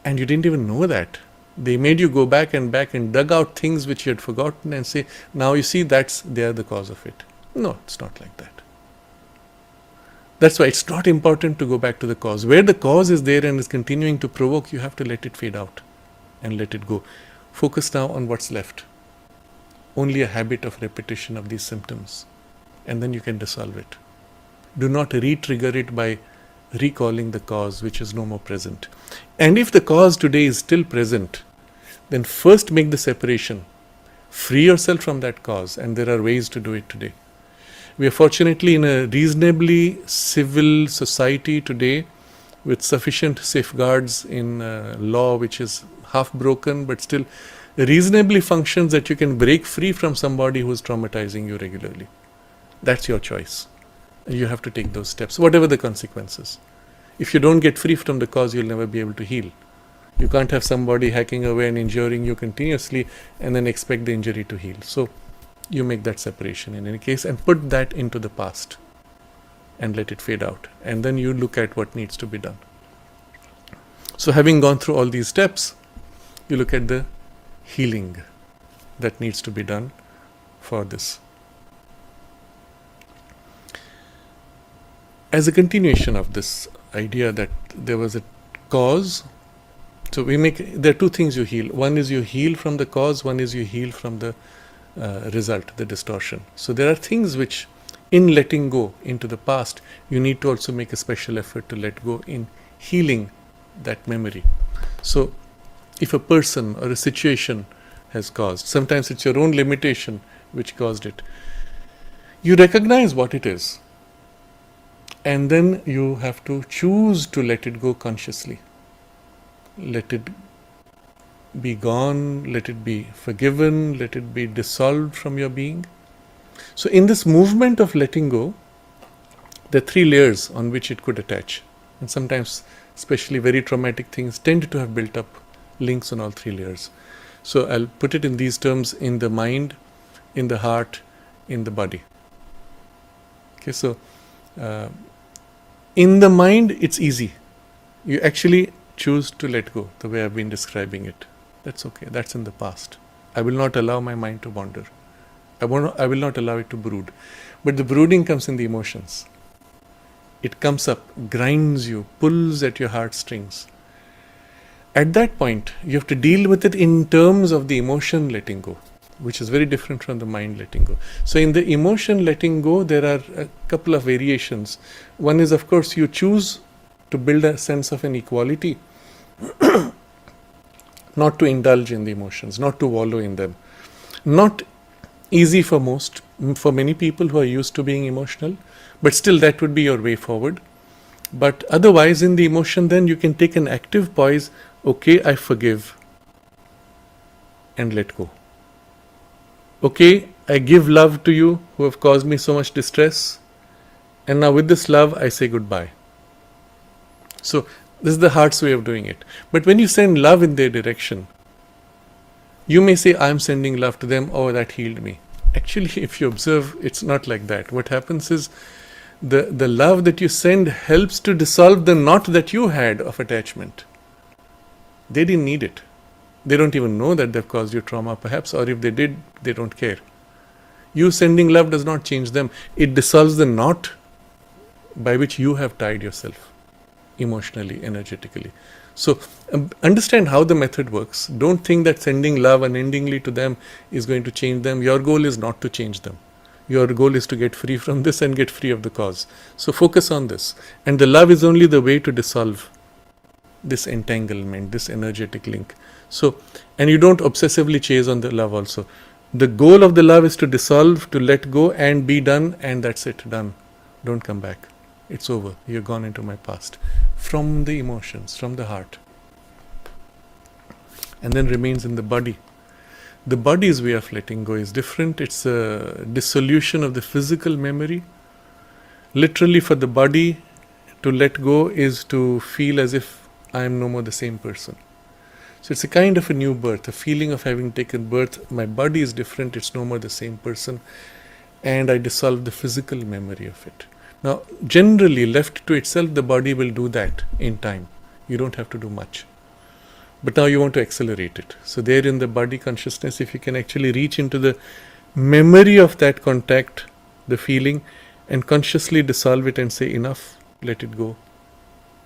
And you didn't even know that. They made you go back and dug out things which you had forgotten and say, now you see they are the cause of it. No, it's not like that. That's why it's not important to go back to the cause. Where the cause is there and is continuing to provoke, you have to let it fade out and let it go. Focus now on what's left. Only a habit of repetition of these symptoms. And then you can dissolve it. Do not re-trigger it by recalling the cause which is no more present. And if the cause today is still present, then first make the separation. Free yourself from that cause, and there are ways to do it today. We are fortunately in a reasonably civil society today with sufficient safeguards in law which is half broken but still reasonably functions that you can break free from somebody who is traumatizing you regularly. That's your choice. You have to take those steps, whatever the consequences. If you don't get free from the cause, you'll never be able to heal. You can't have somebody hacking away and injuring you continuously and then expect the injury to heal. So you make that separation in any case and put that into the past and let it fade out. And then you look at what needs to be done. So having gone through all these steps, you look at the healing that needs to be done for this. As a continuation of this idea that there was a cause, so there are two things you heal. One is you heal from the cause, one is you heal from the result, the distortion. So there are things which, in letting go into the past, you need to also make a special effort to let go in healing that memory. So if a person or a situation has caused, sometimes it's your own limitation which caused it, you recognize what it is. And then you have to choose to let it go consciously. Let it be gone, let it be forgiven, let it be dissolved from your being. So in this movement of letting go, there are three layers on which it could attach. And sometimes, especially very traumatic things, tend to have built up links on all three layers. So I'll put it in these terms: in the mind, in the heart, in the body. Okay, so in the mind, it's easy. You actually choose to let go the way I've been describing it. That's okay. That's in the past. I will not allow my mind to wander. I will not allow it to brood. But the brooding comes in the emotions. It comes up, grinds you, pulls at your heartstrings. At that point, you have to deal with it in terms of the emotion letting go, which is very different from the mind letting go. So in the emotion letting go, there are a couple of variations. One is, of course, you choose to build a sense of an equality, not to indulge in the emotions, not to wallow in them. Not easy for many people who are used to being emotional, but still that would be your way forward. But otherwise, in the emotion, then you can take an active poise. Okay, I forgive and let go. Okay, I give love to you who have caused me so much distress. And now with this love, I say goodbye. So this is the heart's way of doing it. But when you send love in their direction, you may say, I'm sending love to them. Oh, that healed me. Actually, if you observe, it's not like that. What happens is the love that you send helps to dissolve the knot that you had of attachment. They didn't need it. They don't even know that they've caused you trauma, perhaps, or if they did, they don't care. You sending love does not change them. It dissolves the knot by which you have tied yourself emotionally, energetically. So understand how the method works. Don't think that sending love unendingly to them is going to change them. Your goal is not to change them. Your goal is to get free from this and get free of the cause. So focus on this. And the love is only the way to dissolve this entanglement, this energetic link. So, and you don't obsessively chase on the love also. The goal of the love is to dissolve, to let go and be done, and that's it, done. Don't come back. It's over. You're gone into my past. From the emotions, from the heart. And then remains in the body. The body's way of letting go is different. It's a dissolution of the physical memory. Literally, for the body to let go is to feel as if I am no more the same person. So it's a kind of a new birth, a feeling of having taken birth. My body is different, it's no more the same person, and I dissolve the physical memory of it. Now, generally, left to itself, the body will do that in time. You don't have to do much. But now you want to accelerate it. So there in the body consciousness, if you can actually reach into the memory of that contact, the feeling, and consciously dissolve it and say, enough, let it go.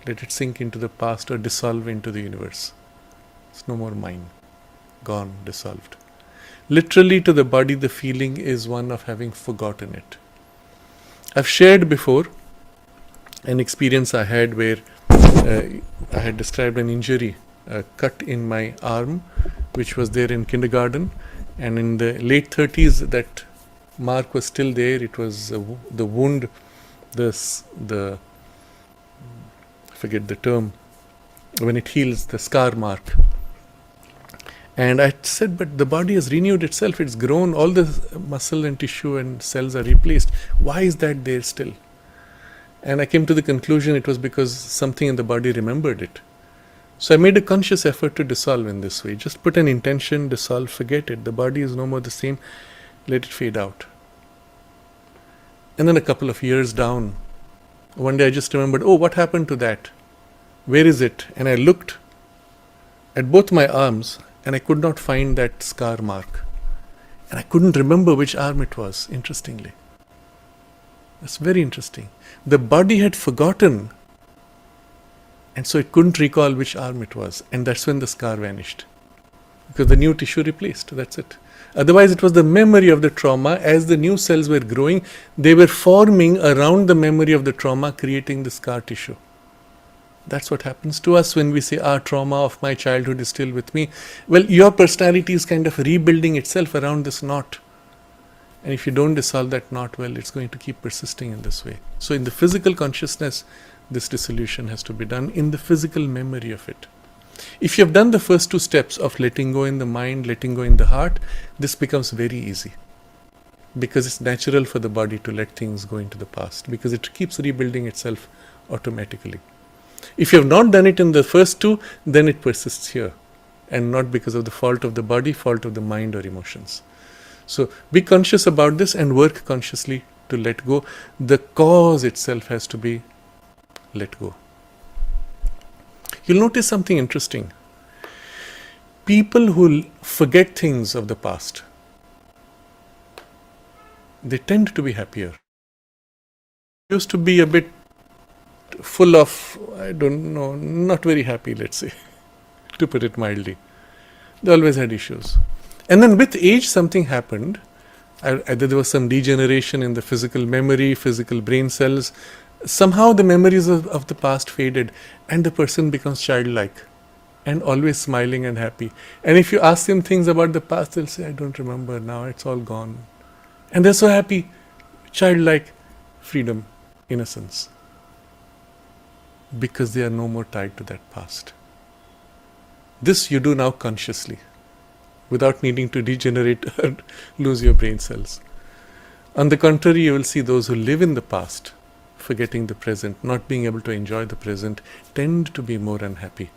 Let it sink into the past or dissolve into the universe. It's no more mine. Gone, dissolved. Literally to the body, the feeling is one of having forgotten it. I've shared before an experience I had where I had described an injury, a cut in my arm, which was there in kindergarten. And in the late 30s, that mark was still there. It was the wound, the forget the term, when it heals, the scar mark. And I said, but the body has renewed itself, it's grown, all the muscle and tissue and cells are replaced. Why is that there still? And I came to the conclusion it was because something in the body remembered it. So I made a conscious effort to dissolve in this way. Just put an intention, dissolve, forget it. The body is no more the same, let it fade out. And then a couple of years down, one day I just remembered, oh, what happened to that? Where is it? And I looked at both my arms and I could not find that scar mark. And I couldn't remember which arm it was, interestingly. That's very interesting. The body had forgotten, and so it couldn't recall which arm it was. And that's when the scar vanished. Because the new tissue replaced, that's it. Otherwise, it was the memory of the trauma. As the new cells were growing, they were forming around the memory of the trauma, creating the scar tissue. That's what happens to us when we say, trauma of my childhood is still with me. Well, your personality is kind of rebuilding itself around this knot. And if you don't dissolve that knot, well, it's going to keep persisting in this way. So in the physical consciousness, this dissolution has to be done in the physical memory of it. If you have done the first two steps of letting go in the mind, letting go in the heart, this becomes very easy. Because it's natural for the body to let things go into the past. Because it keeps rebuilding itself automatically. If you have not done it in the first two, then it persists here. And not because of the fault of the body, fault of the mind or emotions. So be conscious about this and work consciously to let go. The cause itself has to be let go. You'll notice something interesting. People who forget things of the past, they tend to be happier. Used to be a bit full of, I don't know, not very happy, let's say, to put it mildly. They always had issues. And then with age, something happened. Either there was some degeneration in the physical memory, physical brain cells. Somehow the memories of the past faded and the person becomes childlike and always smiling and happy. And if you ask them things about the past, they'll say, I don't remember now, it's all gone. And they're so happy, childlike, freedom, innocence. because they are no more tied to that past. This you do now consciously, without needing to degenerate or lose your brain cells. On the contrary, you will see those who live in the past, forgetting the present, not being able to enjoy the present, tend to be more unhappy.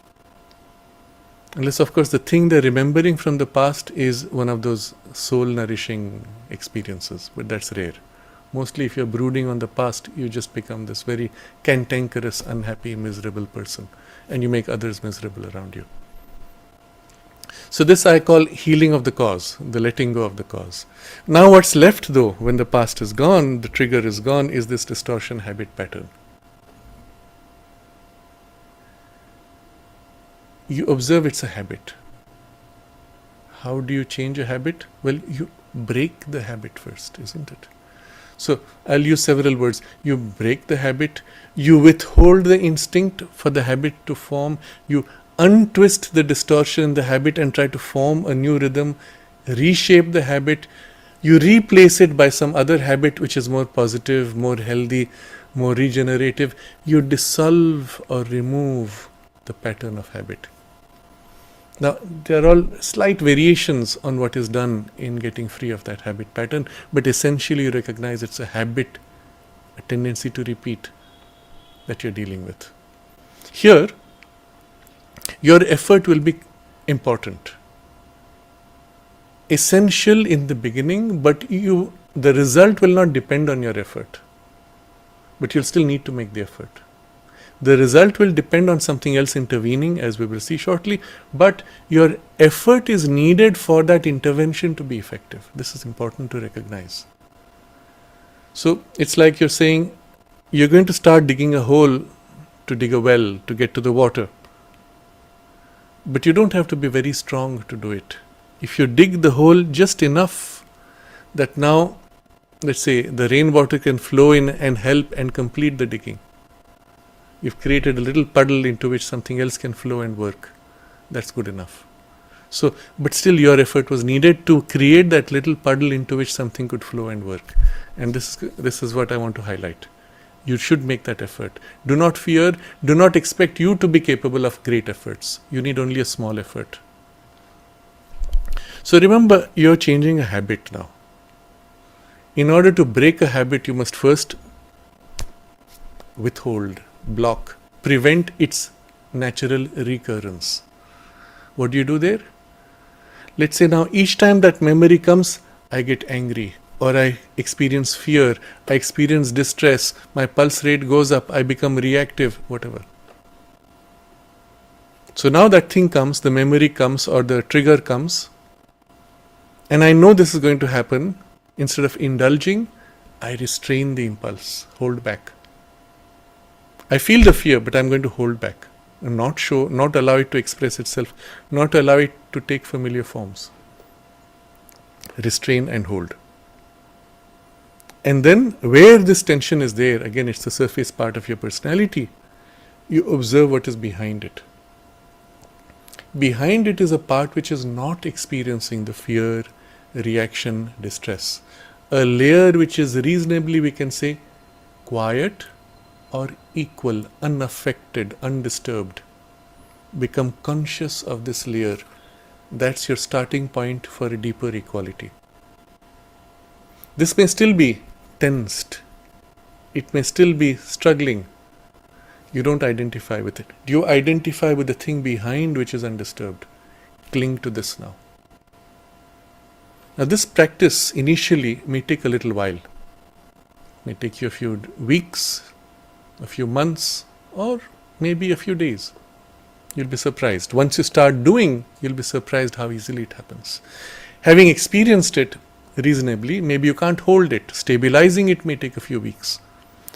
Unless, of course, the thing they're remembering from the past is one of those soul-nourishing experiences, but that's rare. Mostly, if you're brooding on the past, you just become this very cantankerous, unhappy, miserable person, and you make others miserable around you. So this I call healing of the cause, the letting go of the cause. Now what's left though, when the past is gone, the trigger is gone, is this distortion habit pattern. You observe it's a habit. How do you change a habit? Well, you break the habit first, isn't it? So I'll use several words. You break the habit, you withhold the instinct for the habit to form, you untwist the distortion in the habit and try to form a new rhythm, reshape the habit, you replace it by some other habit which is more positive, more healthy, more regenerative. You dissolve or remove the pattern of habit. Now, there are all slight variations on what is done in getting free of that habit pattern, but essentially you recognize it's a habit, a tendency to repeat that you're dealing with. Here, your effort will be important, essential in the beginning, but the result will not depend on your effort, but you'll still need to make the effort. The result will depend on something else intervening, as we will see shortly, but your effort is needed for that intervention to be effective. This is important to recognize. So it's like you're saying, you're going to start digging a hole to dig a well, to get to the water. But you don't have to be very strong to do it. If you dig the hole just enough that now, let's say, the rainwater can flow in and help and complete the digging. You've created a little puddle into which something else can flow and work. That's good enough. So, but still your effort was needed to create that little puddle into which something could flow and work. And this is what I want to highlight. You should make that effort. Do not fear, do not expect you to be capable of great efforts. You need only a small effort. So remember, you're changing a habit now. In order to break a habit, you must first withhold, block, prevent its natural recurrence. What do you do there? Let's say now each time that memory comes, I get angry, or I experience fear, I experience distress, my pulse rate goes up, I become reactive, whatever. So now that thing comes, the memory comes or the trigger comes, and I know this is going to happen. Instead of indulging, I restrain the impulse, hold back. I feel the fear, but I'm going to hold back and not allow it to express itself, not allow it to take familiar forms. Restrain and hold. And then where this tension is there, again it's the surface part of your personality, you observe what is behind it. Behind it is a part which is not experiencing the fear, reaction, distress. A layer which is reasonably, we can say, quiet or equal, unaffected, undisturbed. Become conscious of this layer. That's your starting point for a deeper equality. This may still be tensed. It may still be struggling. You don't identify with it. Do you identify with the thing behind which is undisturbed? Cling to this now. Now this practice initially may take a little while. May take you a few weeks, a few months, or maybe a few days. You'll be surprised. Once you start doing, you'll be surprised how easily it happens. Having experienced it reasonably, maybe you can't hold it. Stabilizing it may take a few weeks.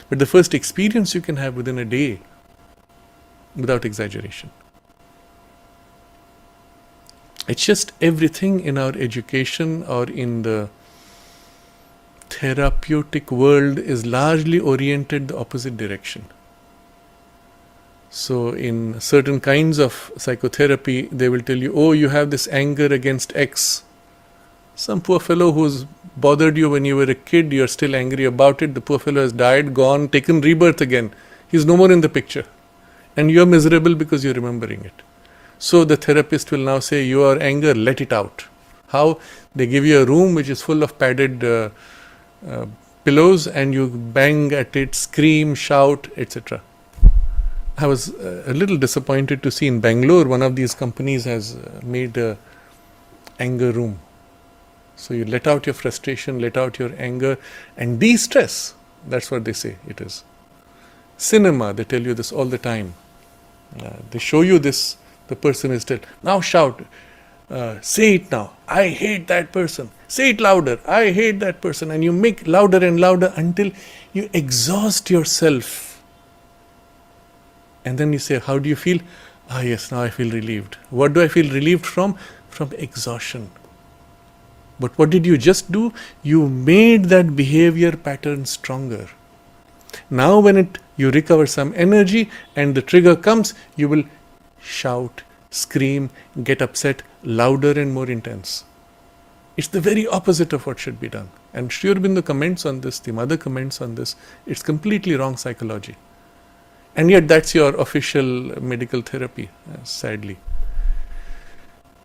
But the first experience you can have within a day, without exaggeration. It's just everything in our education or in the therapeutic world is largely oriented the opposite direction. So in certain kinds of psychotherapy, they will tell you, oh, you have this anger against X. Some poor fellow who's bothered you when you were a kid, you're still angry about it. The poor fellow has died, gone, taken rebirth again. He's no more in the picture. and you're miserable because you're remembering it. So the therapist will now say, your anger, let it out. How? They give you a room which is full of padded pillows, and you bang at it, scream, shout, etc. I was a little disappointed to see in Bangalore, one of these companies has made a anger room. So you let out your frustration, let out your anger, and de-stress. That's what they say it is. Cinema, they tell you this all the time. They show you this, the person is still, now shout, say it now, I hate that person. Say it louder, I hate that person. And you make louder and louder until you exhaust yourself. And then you say, how do you feel? Ah, yes, now I feel relieved. What do I feel relieved from? From exhaustion. But what did you just do? You made that behavior pattern stronger. Now when you recover some energy and the trigger comes, you will shout, scream, get upset, louder and more intense. It's the very opposite of what should be done. And Sri Aurobindo comments on this, the mother comments on this. It's completely wrong psychology. And yet that's your official medical therapy, sadly.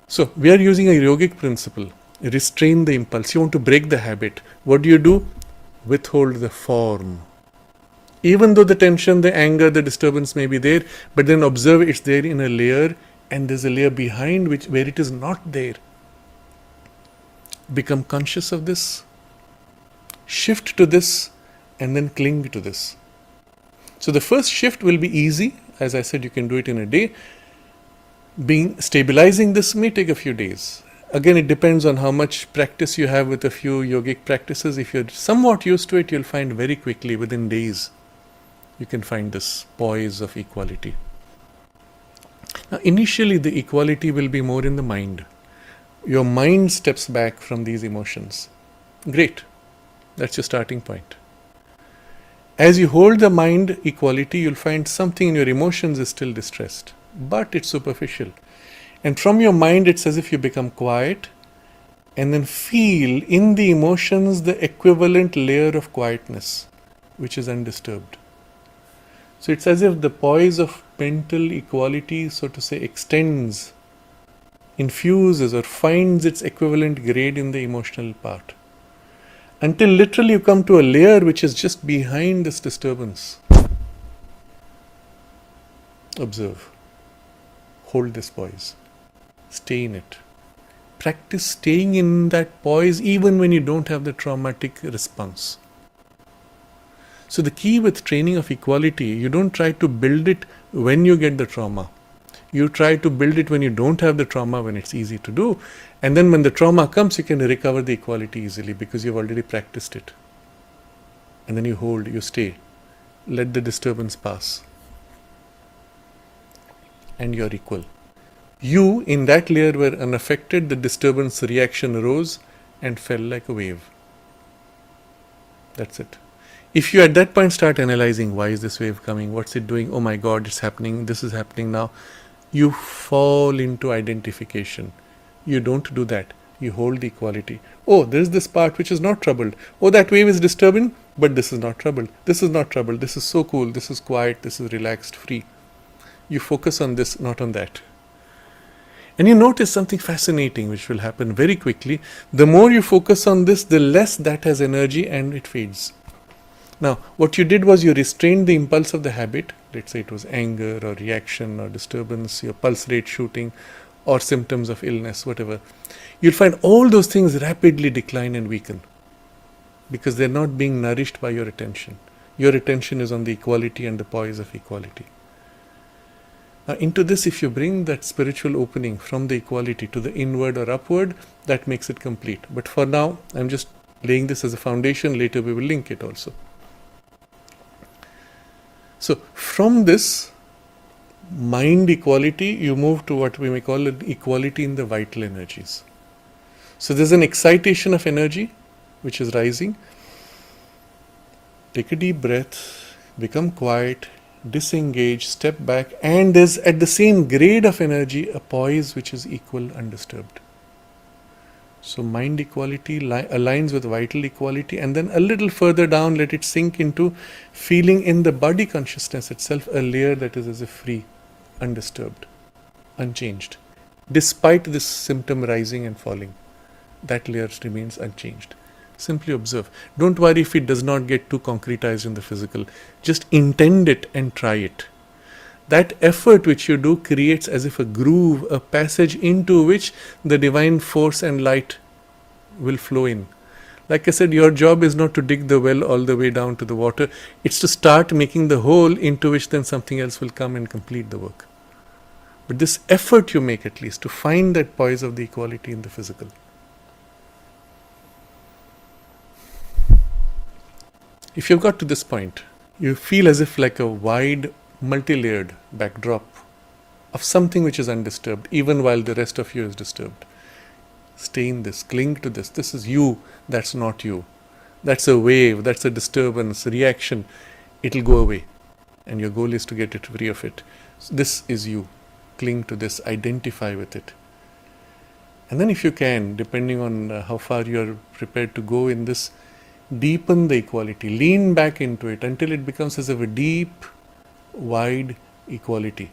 So we are using a yogic principle. Restrain the impulse. You want to break the habit. What do? Withhold the form. Even though the tension, the anger, the disturbance may be there, but then observe it's there in a layer, and there's a layer behind where it is not there. Become conscious of this. Shift to this, and then cling to this. So the first shift will be easy. As I said, you can do it in a day. Stabilizing this may take a few days. Again, it depends on how much practice you have with a few yogic practices. If you're somewhat used to it, you'll find very quickly, within days, you can find this poise of equality. Now, initially, the equality will be more in the mind. Your mind steps back from these emotions. Great. That's your starting point. As you hold the mind equality, you'll find something in your emotions is still distressed, but it's superficial. And from your mind, it's as if you become quiet and then feel in the emotions the equivalent layer of quietness, which is undisturbed. So it's as if the poise of mental equality, so to say, extends, infuses or finds its equivalent grade in the emotional part. Until literally you come to a layer which is just behind this disturbance. Observe. Hold this poise. Stay in it. Practice staying in that poise even when you don't have the traumatic response. So the key with training of equality, you don't try to build it when you get the trauma. You try to build it when you don't have the trauma, when it's easy to do. And then when the trauma comes, you can recover the equality easily because you've already practiced it. And then you hold, you stay. Let the disturbance pass. And you're equal. You, in that layer, were unaffected. The disturbance reaction rose and fell like a wave. That's it. If you at that point start analyzing, why is this wave coming? What's it doing? Oh my God, it's happening. This is happening now. You fall into identification. You don't do that. You hold the equality. Oh, there's this part which is not troubled. Oh, that wave is disturbing, but this is not troubled. This is not troubled. This is so cool. This is quiet. This is relaxed, free. You focus on this, not on that. And you notice something fascinating which will happen very quickly. The more you focus on this, the less that has energy and it fades. Now, what you did was you restrained the impulse of the habit. Let's say it was anger or reaction or disturbance, your pulse rate shooting or symptoms of illness, whatever. You'll find all those things rapidly decline and weaken because they're not being nourished by your attention. Your attention is on the equality and the poise of equality. Now, into this, if you bring that spiritual opening from the equality to the inward or upward, that makes it complete. But for now, I'm just laying this as a foundation. Later, we will link it also. So, from this mind equality, you move to what we may call an equality in the vital energies. So, there's an excitation of energy which is rising. Take a deep breath, become quiet, disengage, step back, and there's at the same grade of energy a poise which is equal, undisturbed. So mind equality aligns with vital equality, and then a little further down, let it sink into feeling in the body consciousness itself a layer that is as if free, undisturbed, unchanged. Despite this symptom rising and falling, that layer remains unchanged. Simply observe. Don't worry if it does not get too concretized in the physical. Just intend it and try it. That effort which you do creates as if a groove, a passage into which the divine force and light will flow in. Like I said, your job is not to dig the well all the way down to the water. It's to start making the hole into which then something else will come and complete the work. But this effort you make at least to find that poise of the equality in the physical. If you've got to this point, you feel as if like a wide, multi-layered backdrop of something which is undisturbed, even while the rest of you is disturbed. Stay in this, cling to this. This is you, that's not you. That's a wave, that's a disturbance, reaction. It'll go away. And your goal is to get it free of it. So this is you. Cling to this, identify with it. And then if you can, depending on how far you are prepared to go in this, deepen the equality, lean back into it until it becomes as if a deep, wide equality.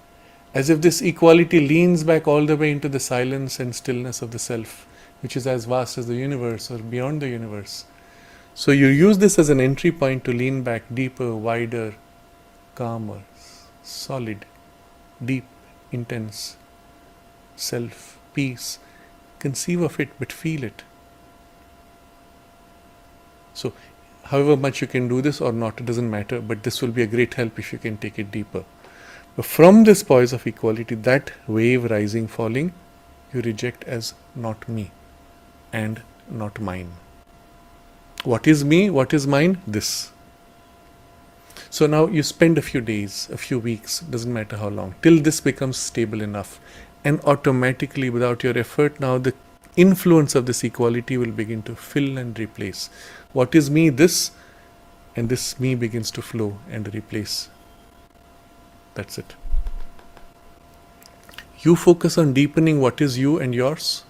As if this equality leans back all the way into the silence and stillness of the self, which is as vast as the universe or beyond the universe. So you use this as an entry point to lean back deeper, wider, calmer, solid, deep, intense, self, peace. Conceive of it, but feel it. So, however much you can do this or not, it doesn't matter, but this will be a great help if you can take it deeper. But from this poise of equality, that wave rising, falling, you reject as not me and not mine. What is me? What is mine? This. So now you spend a few days, a few weeks, doesn't matter how long, till this becomes stable enough. And automatically, without your effort, now the influence of this equality will begin to fill and replace. What is me? This. And this me begins to flow and replace. That's it. You focus on deepening what is you and yours,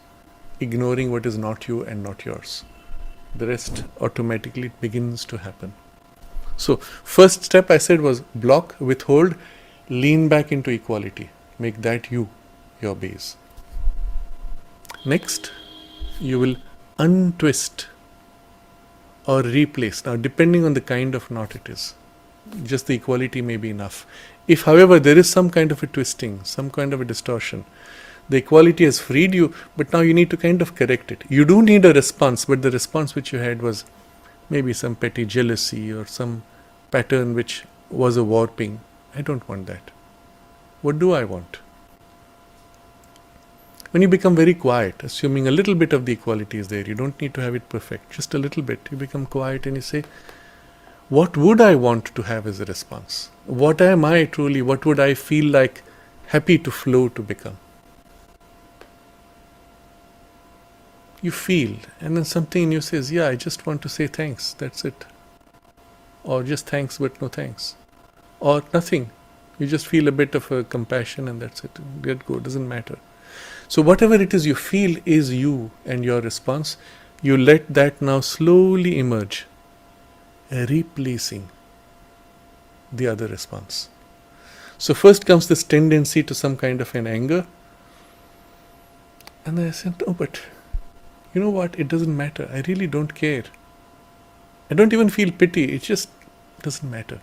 ignoring what is not you and not yours. The rest automatically begins to happen. So, first step I said was block, withhold, lean back into equality. Make that you, your base. Next, you will untwist or replace. Now, depending on the kind of knot it is, just the equality may be enough. If, however, there is some kind of a twisting, some kind of a distortion, the equality has freed you, but now you need to kind of correct it. You do need a response, but the response which you had was maybe some petty jealousy or some pattern which was a warping. I don't want that. What do I want? When you become very quiet, assuming a little bit of the equality is there, you don't need to have it perfect, just a little bit. You become quiet and you say, what would I want to have as a response? What am I truly? What would I feel like happy to flow to become? You feel, and then something in you says, yeah, I just want to say thanks, that's it. Or just thanks but no thanks. Or nothing. You just feel a bit of a compassion and that's it. Let go, doesn't matter. So whatever it is you feel is you and your response, you let that now slowly emerge, replacing the other response. So first comes this tendency to some kind of an anger. And then I said, no, but you know what? It doesn't matter. I really don't care. I don't even feel pity. It just doesn't matter.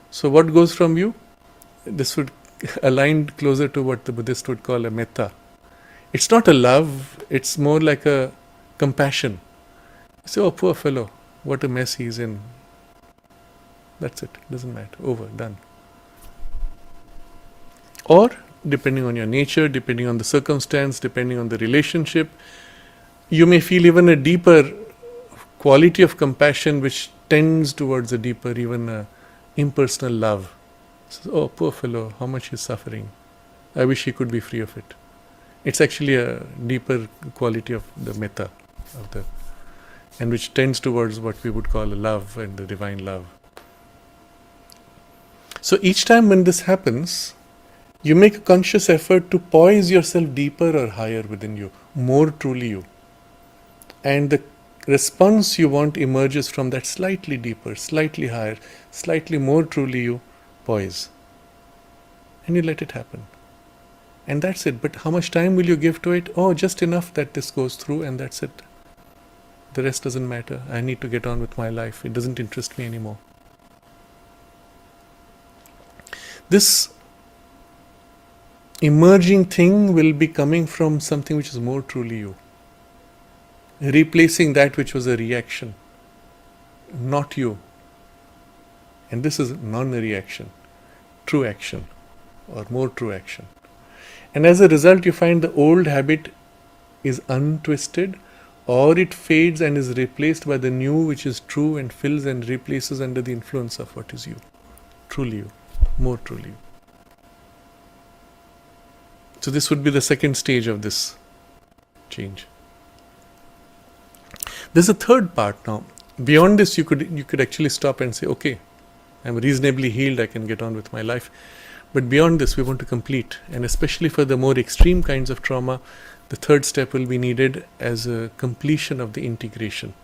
So what goes from you? This would align closer to what the Buddhist would call a metta. It's not a love. It's more like a compassion. You say, oh, poor fellow. What a mess he's in. That's it. Doesn't matter. Over. Done. Or, depending on your nature, depending on the circumstance, depending on the relationship, you may feel even a deeper quality of compassion which tends towards a deeper, even impersonal love. So, oh, poor fellow, how much he's suffering. I wish he could be free of it. It's actually a deeper quality of the metta, and which tends towards what we would call a love and the divine love. So each time when this happens, you make a conscious effort to poise yourself deeper or higher within you, more truly you. and the response you want emerges from that slightly deeper, slightly higher, slightly more truly you poise. And you let it happen. And that's it. But how much time will you give to it? Oh, just enough that this goes through, and that's it. The rest doesn't matter. I need to get on with my life. It doesn't interest me anymore. This emerging thing will be coming from something which is more truly you. Replacing that which was a reaction, not you. And this is non-reaction, true action, or more true action. And as a result, you find the old habit is untwisted, or it fades and is replaced by the new, which is true and fills and replaces under the influence of what is you, truly you, more truly you. So this would be the second stage of this change. There's a third part now. Beyond this, you could actually stop and say, okay, I'm reasonably healed, I can get on with my life. But beyond this, we want to complete. And especially for the more extreme kinds of trauma, the third step will be needed as a completion of the integration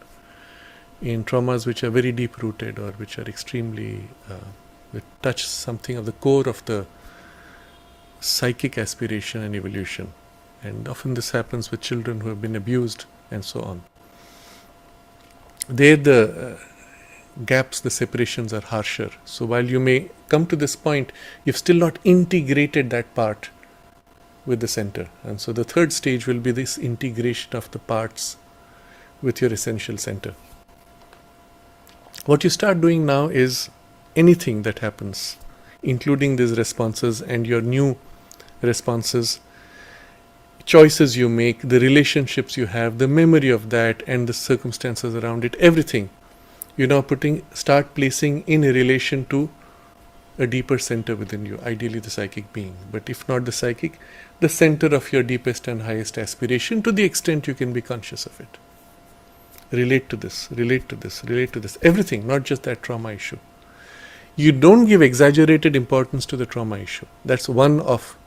in traumas which are very deep rooted or which are extremely, which touch something of the core of the psychic aspiration and evolution. And often this happens with children who have been abused and so on. There the gaps, the separations are harsher. So while you may come to this point, you've still not integrated that part with the center. And so the third stage will be this integration of the parts with your essential center. What you start doing now is anything that happens, including these responses and your new responses, choices you make, the relationships you have, the memory of that and the circumstances around it, everything, you now start placing in a relation to a deeper center within you, ideally the psychic being. But if not the psychic, the center of your deepest and highest aspiration, to the extent you can be conscious of it. Relate to this, relate to this, relate to this. Everything, not just that trauma issue. You don't give exaggerated importance to the trauma issue. That's one of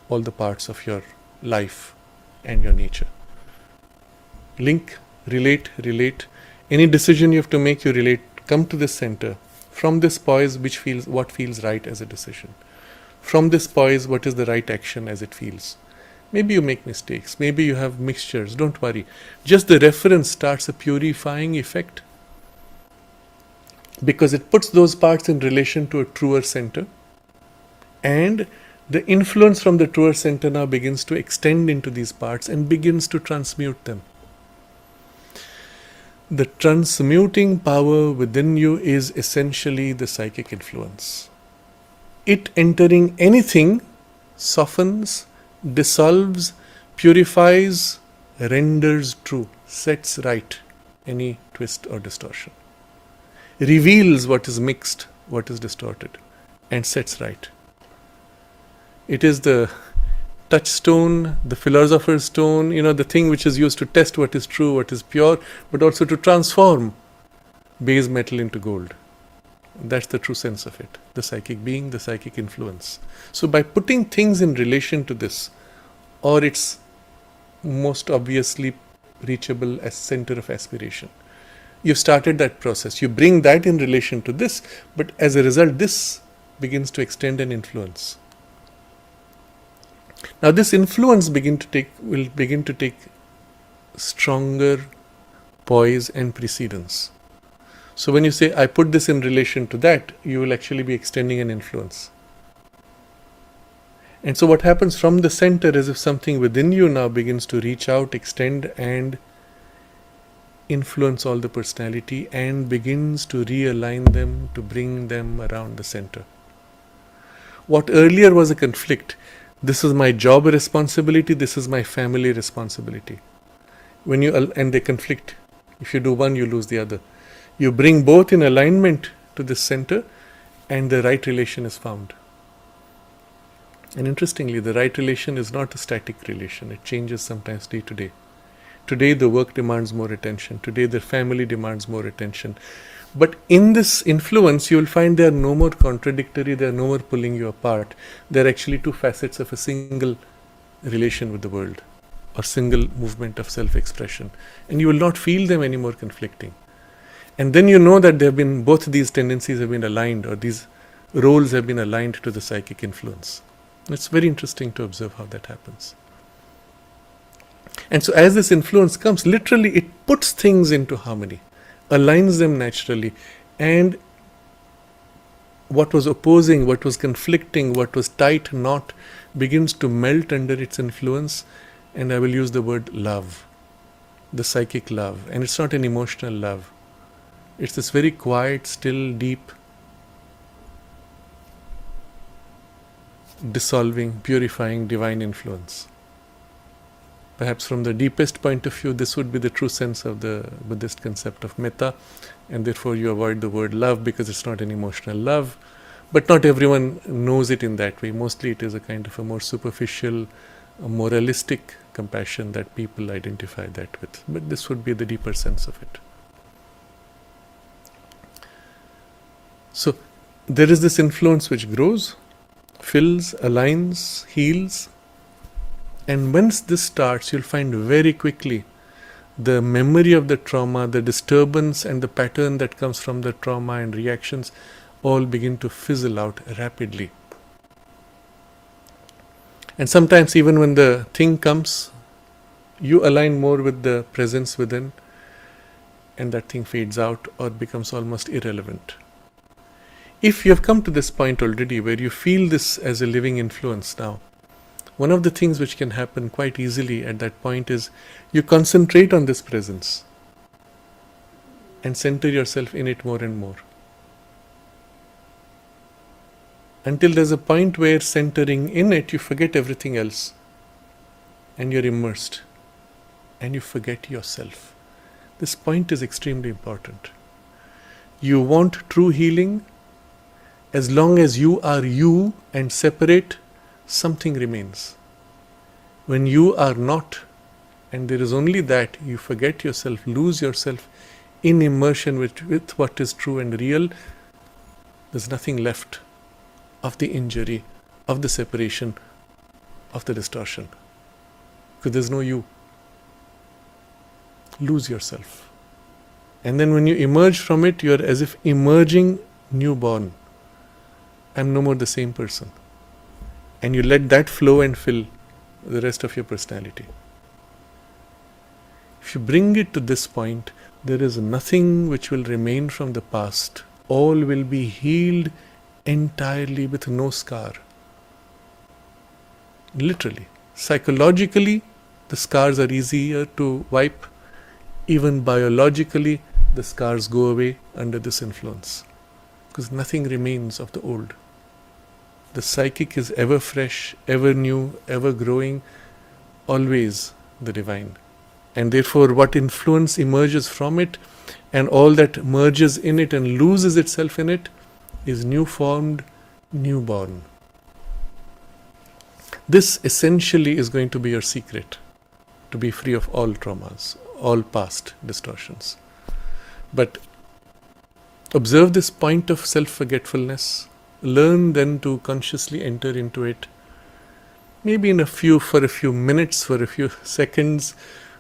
all the parts of your life and your nature. Link, relate, relate. Any decision you have to make, you relate. Come to this center. From this poise, what feels right as a decision. From this poise, what is the right action as it feels. Maybe you make mistakes. Maybe you have mixtures. Don't worry. Just the reference starts a purifying effect, because it puts those parts in relation to a truer center, and the influence from the truer center now begins to extend into these parts and begins to transmute them. The transmuting power within you is essentially the psychic influence. It entering anything softens, dissolves, purifies, renders true, sets right any twist or distortion. Reveals what is mixed, what is distorted, and sets right. It is the touchstone, the philosopher's stone, the thing which is used to test what is true, what is pure, but also to transform base metal into gold. That's the true sense of it, the psychic being, the psychic influence. So by putting things in relation to this, or its most obviously reachable as center of aspiration, you've started that process. You bring that in relation to this, but as a result, this begins to extend and influence. Now this influence will begin to take stronger poise and precedence. So when you say, I put this in relation to that, you will actually be extending an influence. And so what happens from the center is if something within you now begins to reach out, extend and influence all the personality and begins to realign them, to bring them around the center. What earlier was a conflict, this is my job responsibility, this is my family responsibility. And they conflict. If you do one, you lose the other. You bring both in alignment to this center and the right relation is found. And interestingly, the right relation is not a static relation. It changes sometimes day to day. Today the work demands more attention. Today the family demands more attention. But in this influence, you will find they are no more contradictory, they are no more pulling you apart. They are actually two facets of a single relation with the world. or single movement of self-expression, and you will not feel them anymore conflicting. And then you know that both these tendencies have been aligned, or these roles have been aligned to the psychic influence. It's very interesting to observe how that happens. And so as this influence comes, literally it puts things into harmony, aligns them naturally, and what was opposing, what was conflicting, what was tight knot begins to melt under its influence. And I will use the word love, the psychic love. And it's not an emotional love. It's this very quiet, still, deep, dissolving, purifying, divine influence. Perhaps from the deepest point of view, this would be the true sense of the Buddhist concept of metta, and therefore you avoid the word love because it's not an emotional love. But not everyone knows it in that way. Mostly it is a kind of a more superficial, a moralistic compassion that people identify that with. But this would be the deeper sense of it. So there is this influence which grows, fills, aligns, heals. And once this starts, you'll find very quickly the memory of the trauma, the disturbance and the pattern that comes from the trauma and reactions all begin to fizzle out rapidly. And sometimes even when the thing comes, you align more with the presence within, and that thing fades out or becomes almost irrelevant. If you have come to this point already where you feel this as a living influence now, one of the things which can happen quite easily at that point is you concentrate on this presence and center yourself in it more and more. Until there's a point where centering in it, you forget everything else and you're immersed and you forget yourself. This point is extremely important. You want true healing. As long as you are you and separate, something remains. When you are not, and there is only that, you forget yourself, lose yourself in immersion with what is true and real, there's nothing left of the injury, of the separation, of the distortion. Because there's no you. Lose yourself. And then when you emerge from it, you're as if emerging newborn. I'm no more the same person. And you let that flow and fill the rest of your personality. If you bring it to this point, there is nothing which will remain from the past. All will be healed entirely with no scar. Literally. Psychologically, the scars are easier to wipe. Even biologically, the scars go away under this influence. Because nothing remains of the old. The psychic is ever fresh, ever new, ever growing, always the divine. And therefore what influence emerges from it and all that merges in it and loses itself in it is new formed, newborn. This essentially is going to be your secret, to be free of all traumas, all past distortions. But observe this point of self-forgetfulness. Learn then to consciously enter into it. Maybe for a few minutes, for a few seconds,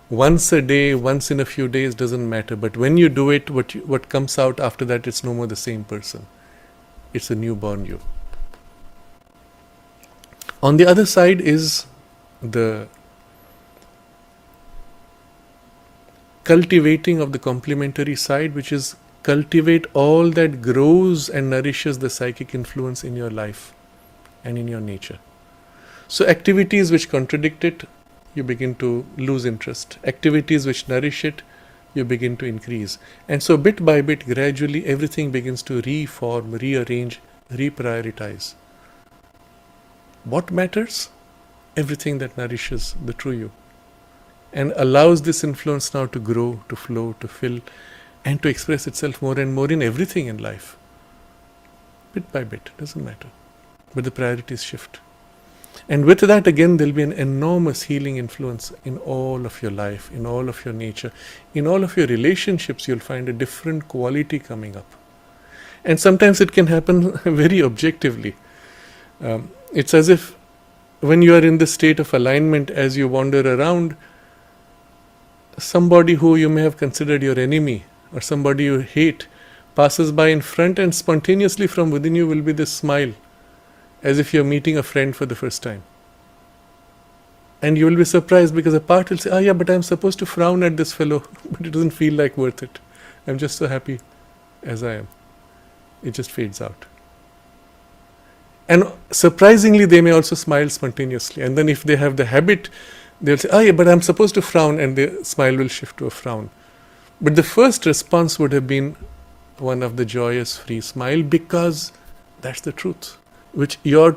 once a day, once in a few days, doesn't matter. But when you do it, what comes out after that, it's no more the same person. It's a newborn you. On the other side is the cultivating of the complementary side, which is cultivate all that grows and nourishes the psychic influence in your life and in your nature. So activities which contradict it, you begin to lose interest. Activities which nourish it, you begin to increase. And so bit by bit, gradually, everything begins to reform, rearrange, reprioritize. What matters? Everything that nourishes the true you. And allows this influence now to grow, to flow, to fill, and to express itself more and more in everything in life. Bit by bit, doesn't matter. But the priorities shift. And with that, again, there'll be an enormous healing influence in all of your life, in all of your nature. In all of your relationships, you'll find a different quality coming up. And sometimes it can happen very objectively. It's as if when you are in this state of alignment, as you wander around, somebody who you may have considered your enemy or somebody you hate passes by in front, and spontaneously from within you will be this smile, as if you're meeting a friend for the first time. And you will be surprised because a part will say, "Ah, yeah, but I'm supposed to frown at this fellow, but it doesn't feel like worth it. I'm just so happy as I am." It just fades out. And surprisingly, they may also smile spontaneously. And then if they have the habit, they'll say, "Ah, yeah, but I'm supposed to frown," and the smile will shift to a frown. But the first response would have been one of the joyous, free smile, because that's the truth, which your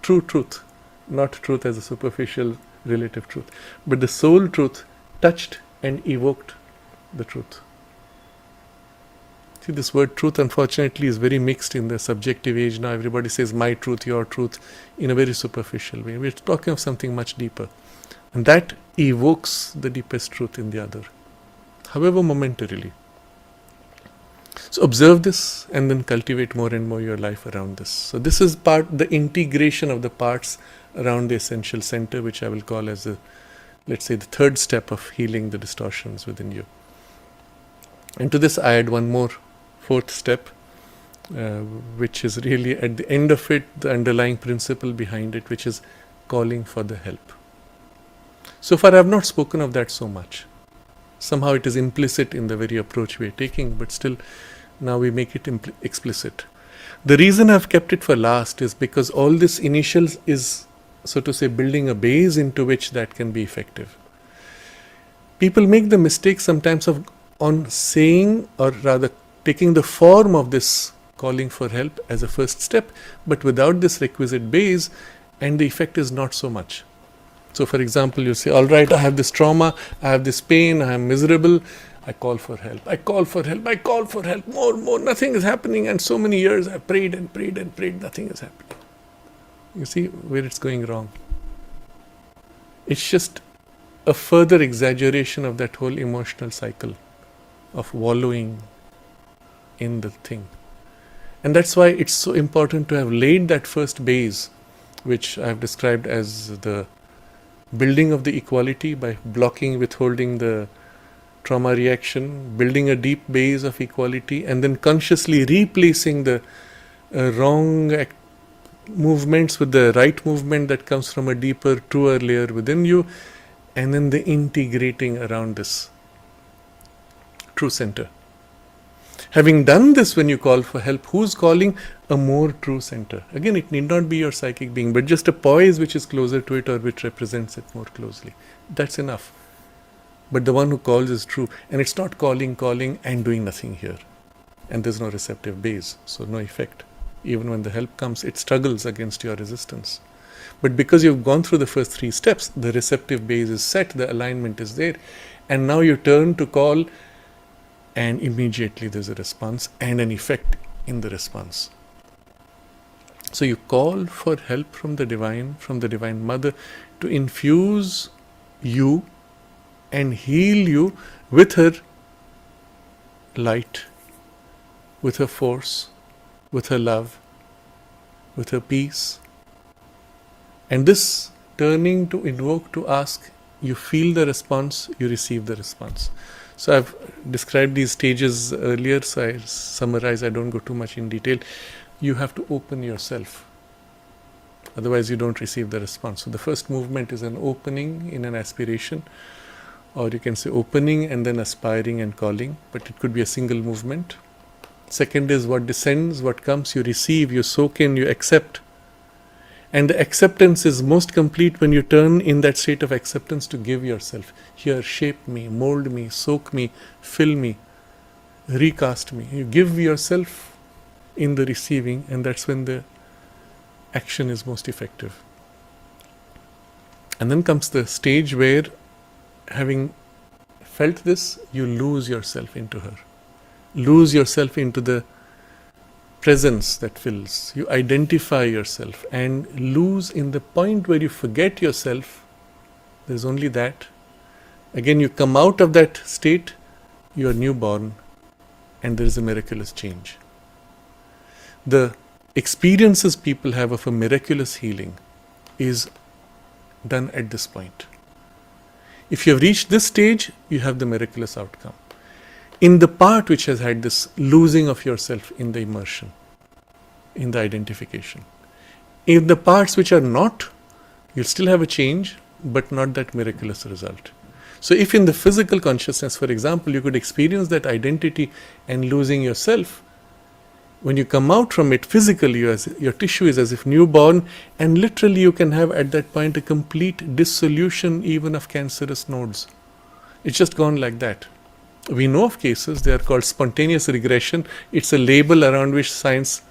true truth, not truth as a superficial relative truth, but the soul truth touched and evoked the truth. See, this word truth, unfortunately, is very mixed in the subjective age now. Everybody says my truth, your truth, in a very superficial way. We're talking of something much deeper. And that evokes the deepest truth in the other, however momentarily. So observe this and then cultivate more and more your life around this. So this is the integration of the parts around the essential center, which I will call as let's say, the third step of healing the distortions within you. And to this I add one more, fourth step, which is really at the end of it, the underlying principle behind it, which is calling for the help. So far I have not spoken of that so much. Somehow it is implicit in the very approach we are taking, but still now we make it explicit. The reason I've kept it for last is because all this initial is, so to say, building a base into which that can be effective. People make the mistake sometimes on saying, or rather taking the form of this calling for help as a first step, but without this requisite base, and the effect is not so much. So for example, you say, all right, I have this trauma, I have this pain, I am miserable, I call for help, I call for help, I call for help, more, nothing is happening, and so many years I prayed and prayed and prayed, nothing is happening. You see where it's going wrong. It's just a further exaggeration of that whole emotional cycle of wallowing in the thing. And that's why it's so important to have laid that first base, which I have described as the building of the equality by blocking, withholding the trauma reaction, building a deep base of equality, and then consciously replacing the wrong movements with the right movement that comes from a deeper, truer layer within you, and then the integrating around this true center. Having done this, when you call for help, who's calling? A more true center. Again, it need not be your psychic being, but just a poise which is closer to it or which represents it more closely. That's enough. But the one who calls is true. And it's not calling and doing nothing here. And there's no receptive base, so no effect. Even when the help comes, it struggles against your resistance. But because you've gone through the first three steps, the receptive base is set, the alignment is there. And now you turn to call, and immediately there's a response and an effect in the response. So you call for help from the Divine Mother, to infuse you and heal you with her light, with her force, with her love, with her peace. And this turning to invoke, to ask, you feel the response, you receive the response. So I've described these stages earlier, so I summarize, I don't go too much in detail. You have to open yourself. Otherwise you don't receive the response. So the first movement is an opening in an aspiration, or you can say opening and then aspiring and calling, but it could be a single movement. Second is what descends, what comes, you receive, you soak in, you accept. And the acceptance is most complete when you turn in that state of acceptance to give yourself. Here, shape me, mold me, soak me, fill me, recast me. You give yourself in the receiving, and that's when the action is most effective. And then comes the stage where, having felt this, you lose yourself into her. Lose yourself into the presence that fills. You identify yourself and lose in the point where you forget yourself. There's only that. Again, you come out of that state, you are newborn, and there is a miraculous change. The experiences people have of a miraculous healing is done at this point. If you have reached this stage, you have the miraculous outcome. In the part which has had this losing of yourself in the immersion, in the identification. In the parts which are not, you'll still have a change, but not that miraculous result. So if in the physical consciousness, for example, you could experience that identity and losing yourself, when you come out from it physically, your tissue is as if newborn, and literally you can have at that point a complete dissolution even of cancerous nodes. It's just gone like that. We know of cases, they are called spontaneous regression. It's a label around which science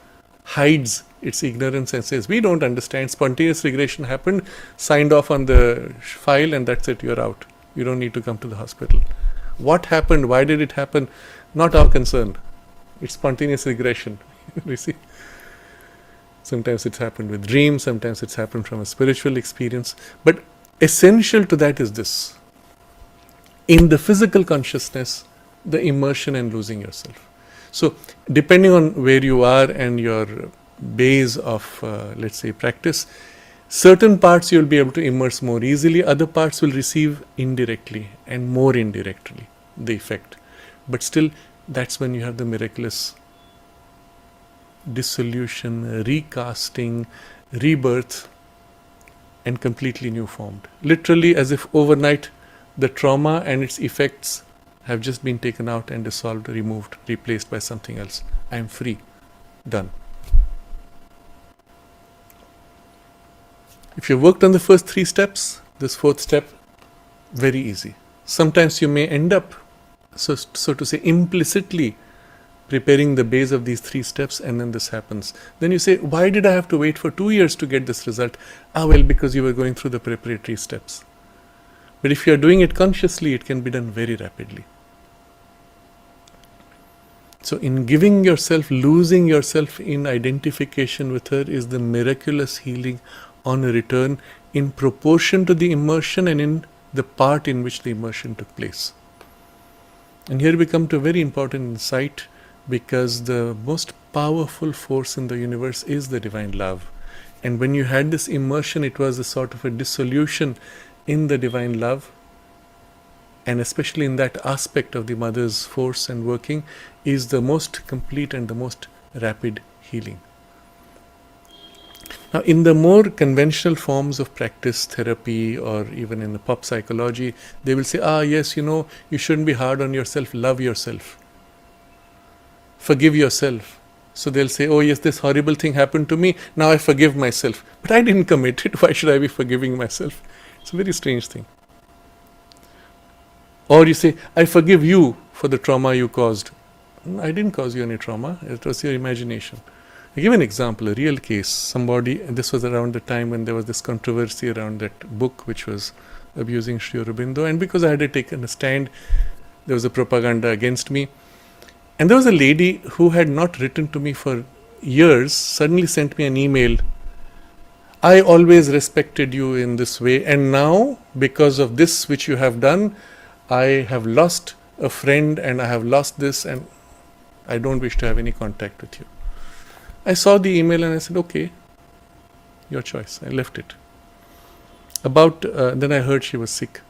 hides its ignorance and says, we don't understand, spontaneous regression happened, signed off on the file, and that's it, you're out. You don't need to come to the hospital. What happened? Why did it happen? Not our concern. It's spontaneous regression. You see? Sometimes it's happened with dreams, sometimes it's happened from a spiritual experience. But essential to that is this. In the physical consciousness, the immersion and losing yourself. So, depending on where you are and your base of, let's say, practice, certain parts you'll be able to immerse more easily, other parts will receive indirectly and more indirectly the effect. But still, that's when you have the miraculous dissolution, recasting, rebirth, and completely new formed. Literally as if overnight the trauma and its effects have just been taken out and dissolved, removed, replaced by something else. I am free. Done. If you worked on the first 3 steps, this 4th step, very easy. Sometimes you may end up, so to say, implicitly preparing the base of these 3 steps, and then this happens. Then you say, why did I have to wait for 2 years to get this result? Well, because you were going through the preparatory steps. But if you are doing it consciously, it can be done very rapidly. So in giving yourself, losing yourself in identification with her is the miraculous healing on a return in proportion to the immersion and in the part in which the immersion took place. And here we come to a very important insight, because the most powerful force in the universe is the divine love. And when you had this immersion, it was a sort of a dissolution in the divine love, and especially in that aspect of the mother's force and working is the most complete and the most rapid healing. Now, in the more conventional forms of practice, therapy, or even in the pop psychology, they will say, yes, you shouldn't be hard on yourself, love yourself. Forgive yourself. So they'll say, yes, this horrible thing happened to me, now I forgive myself. But I didn't commit it, why should I be forgiving myself? It's a very strange thing. Or you say, I forgive you for the trauma you caused. I didn't cause you any trauma, it was your imagination. I give an example, a real case. Somebody, and this was around the time when there was this controversy around that book which was abusing Sri Aurobindo, and because I had taken a stand, there was a propaganda against me. And there was a lady who had not written to me for years, suddenly sent me an email. I always respected you in this way, and now, because of this which you have done, I have lost a friend and I have lost this, and I don't wish to have any contact with you. I saw the email and I said, okay, your choice. I left it. Then I heard she was sick.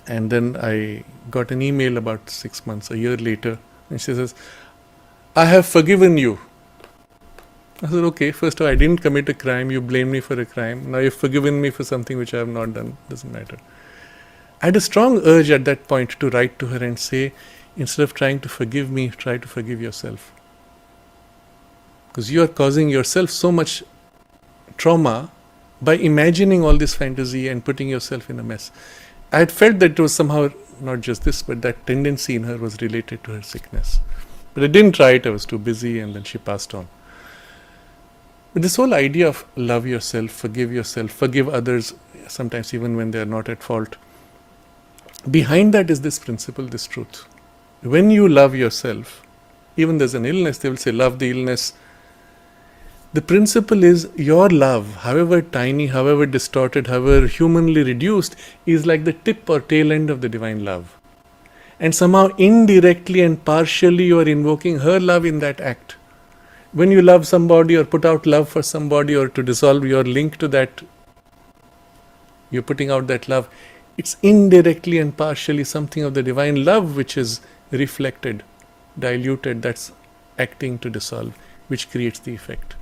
And then I got an email about 6 months, a year later, and she says, I have forgiven you. I said, okay, first of all, I didn't commit a crime, you blamed me for a crime, now you've forgiven me for something which I have not done, doesn't matter. I had a strong urge at that point to write to her and say, instead of trying to forgive me, try to forgive yourself. Because you are causing yourself so much trauma by imagining all this fantasy and putting yourself in a mess. I had felt that it was somehow not just this, but that tendency in her was related to her sickness. But I didn't try it, I was too busy, and then she passed on. But this whole idea of love yourself, forgive others, sometimes even when they are not at fault, behind that is this principle, this truth. When you love yourself, even there's an illness, they will say, love the illness. The principle is your love, however tiny, however distorted, however humanly reduced, is like the tip or tail end of the divine love. And somehow indirectly and partially you are invoking her love in that act. When you love somebody or put out love for somebody or to dissolve your link to that you're putting out that love, it's indirectly and partially something of the divine love which is reflected, diluted, that's acting to dissolve, which creates the effect.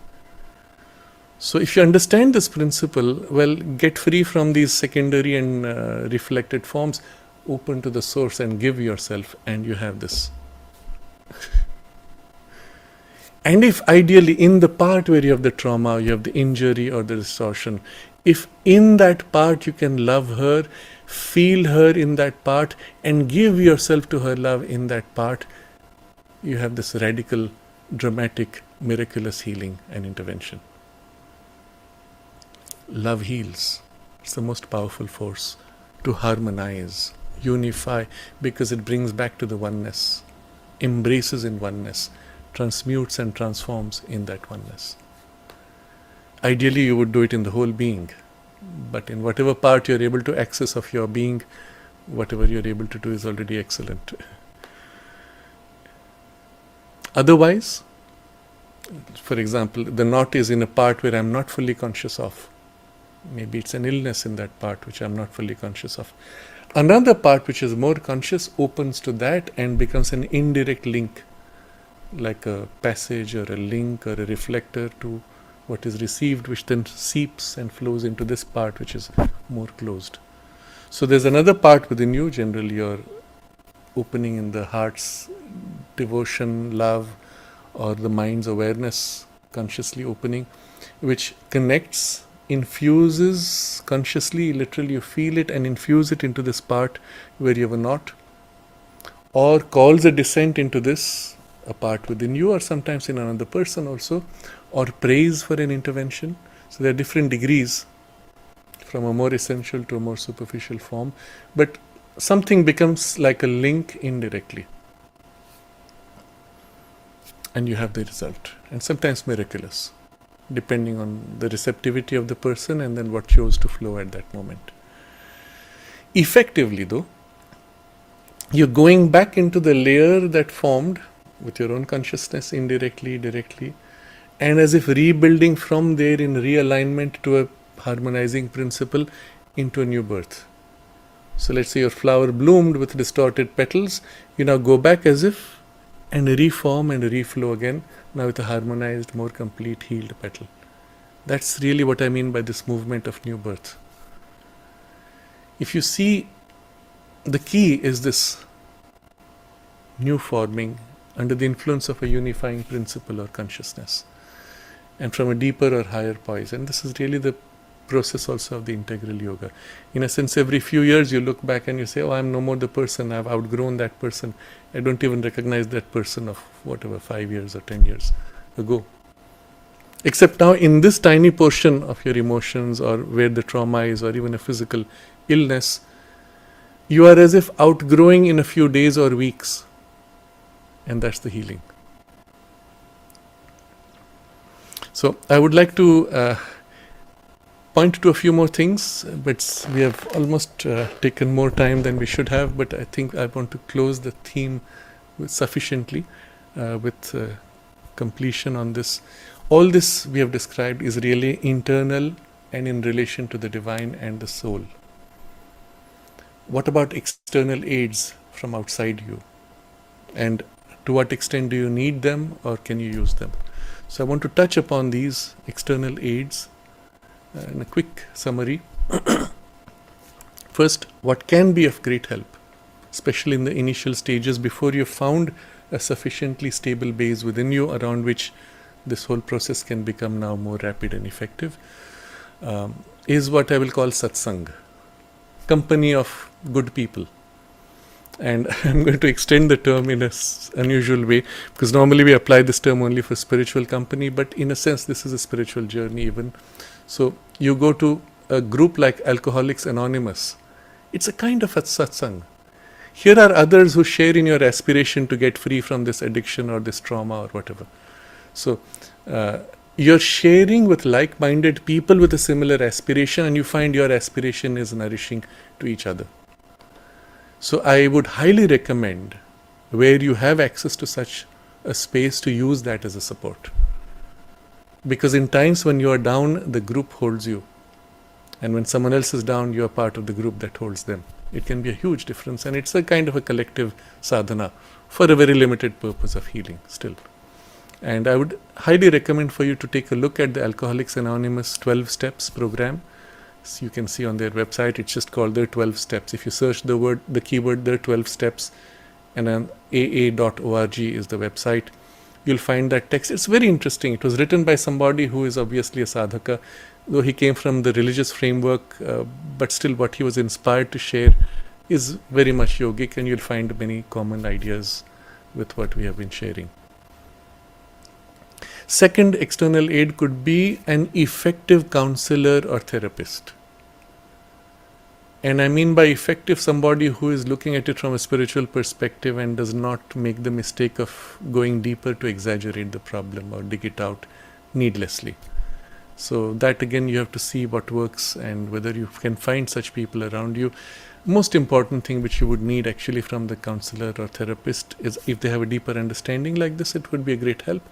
So if you understand this principle, well, get free from these secondary and reflected forms, open to the source and give yourself, and you have this. And if ideally in the part where you have the trauma, you have the injury or the distortion, if in that part you can love her, feel her in that part, and give yourself to her love in that part, you have this radical, dramatic, miraculous healing and intervention. Love heals. It's the most powerful force to harmonize, unify, because it brings back to the oneness, embraces in oneness, transmutes and transforms in that oneness. Ideally, you would do it in the whole being, but in whatever part you're able to access of your being, whatever you're able to do is already excellent. Otherwise, for example, the knot is in a part where I'm not fully conscious of. Maybe it's an illness in that part which I'm not fully conscious of. Another part which is more conscious opens to that and becomes an indirect link, like a passage or a link or a reflector to what is received, which then seeps and flows into this part which is more closed. So there's another part within you, generally your opening in the heart's devotion, love, or the mind's awareness, consciously opening, which connects, infuses consciously, literally you feel it and infuse it into this part where you have a knot, or calls a descent into this, a part within you or sometimes in another person also, or prays for an intervention. So there are different degrees from a more essential to a more superficial form, but something becomes like a link indirectly, and you have the result, and sometimes miraculous, depending on the receptivity of the person and then what chose to flow at that moment. Effectively though, you're going back into the layer that formed with your own consciousness, indirectly, directly, and as if rebuilding from there in realignment to a harmonizing principle into a new birth. So let's say your flower bloomed with distorted petals, you now go back as if and reform and reflow again, now with a harmonized, more complete, healed petal. That's really what I mean by this movement of new birth. If you see, the key is this new forming under the influence of a unifying principle or consciousness, and from a deeper or higher poise. And this is really the process also of the integral yoga. In a sense, every few years you look back and you say, oh, I'm no more the person, I've outgrown that person. I don't even recognize that person of whatever 5 years or 10 years ago. Except now in this tiny portion of your emotions or where the trauma is, or even a physical illness, you are as if outgrowing in a few days or weeks. And that's the healing. So I would like to point to a few more things, but we have almost taken more time than we should have, but I think I want to close the theme sufficiently with completion on this. All this we have described is really internal and in relation to the divine and the soul. What about external aids from outside you? And to what extent do you need them or can you use them? So I want to touch upon these external aids in a quick summary. First, what can be of great help, especially in the initial stages before you found a sufficiently stable base within you around which this whole process can become now more rapid and effective, is what I will call satsang, company of good people. And I'm going to extend the term in an unusual way, because normally we apply this term only for spiritual company, but in a sense this is a spiritual journey even. So you go to a group like Alcoholics Anonymous, it's a kind of a satsang. Here are others who share in your aspiration to get free from this addiction or this trauma or whatever. So you're sharing with like-minded people with a similar aspiration, and you find your aspiration is nourishing to each other. So I would highly recommend, where you have access to such a space, to use that as a support. Because in times when you are down, the group holds you. And when someone else is down, you are part of the group that holds them. It can be a huge difference, and it's a kind of a collective sadhana for a very limited purpose of healing still. And I would highly recommend for you to take a look at the Alcoholics Anonymous 12 Steps program. So you can see on their website, it's just called their 12 Steps. If you search the keyword, their 12 Steps, and then aa.org is the website, you'll find that text. It's very interesting. It was written by somebody who is obviously a sadhaka, though he came from the religious framework, but still what he was inspired to share is very much yogic, and you'll find many common ideas with what we have been sharing. Second external aid could be an effective counselor or therapist. And I mean by effective, somebody who is looking at it from a spiritual perspective and does not make the mistake of going deeper to exaggerate the problem or dig it out needlessly. So that again, you have to see what works and whether you can find such people around you. Most important thing which you would need actually from the counselor or therapist is, if they have a deeper understanding like this, it would be a great help.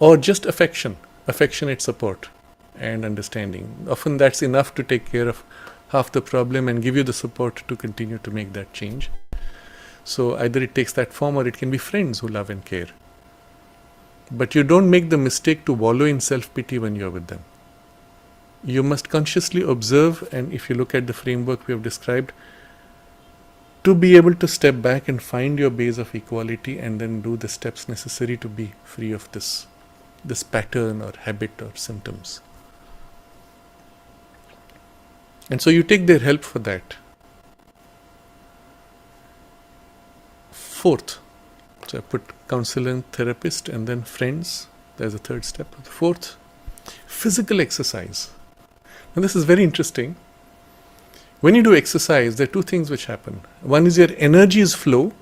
Or just affectionate support and understanding. Often that's enough to take care of half the problem and give you the support to continue to make that change. So either it takes that form, or it can be friends who love and care. But you don't make the mistake to wallow in self-pity when you're with them. You must consciously observe, and if you look at the framework we have described, to be able to step back and find your base of equality and then do the steps necessary to be free of this pattern or habit or symptoms. And so you take their help for that. Fourth, so I put counselor and therapist and then friends. There's a third step. Fourth, physical exercise. Now this is very interesting. When you do exercise, there are two things which happen. One is your energies flow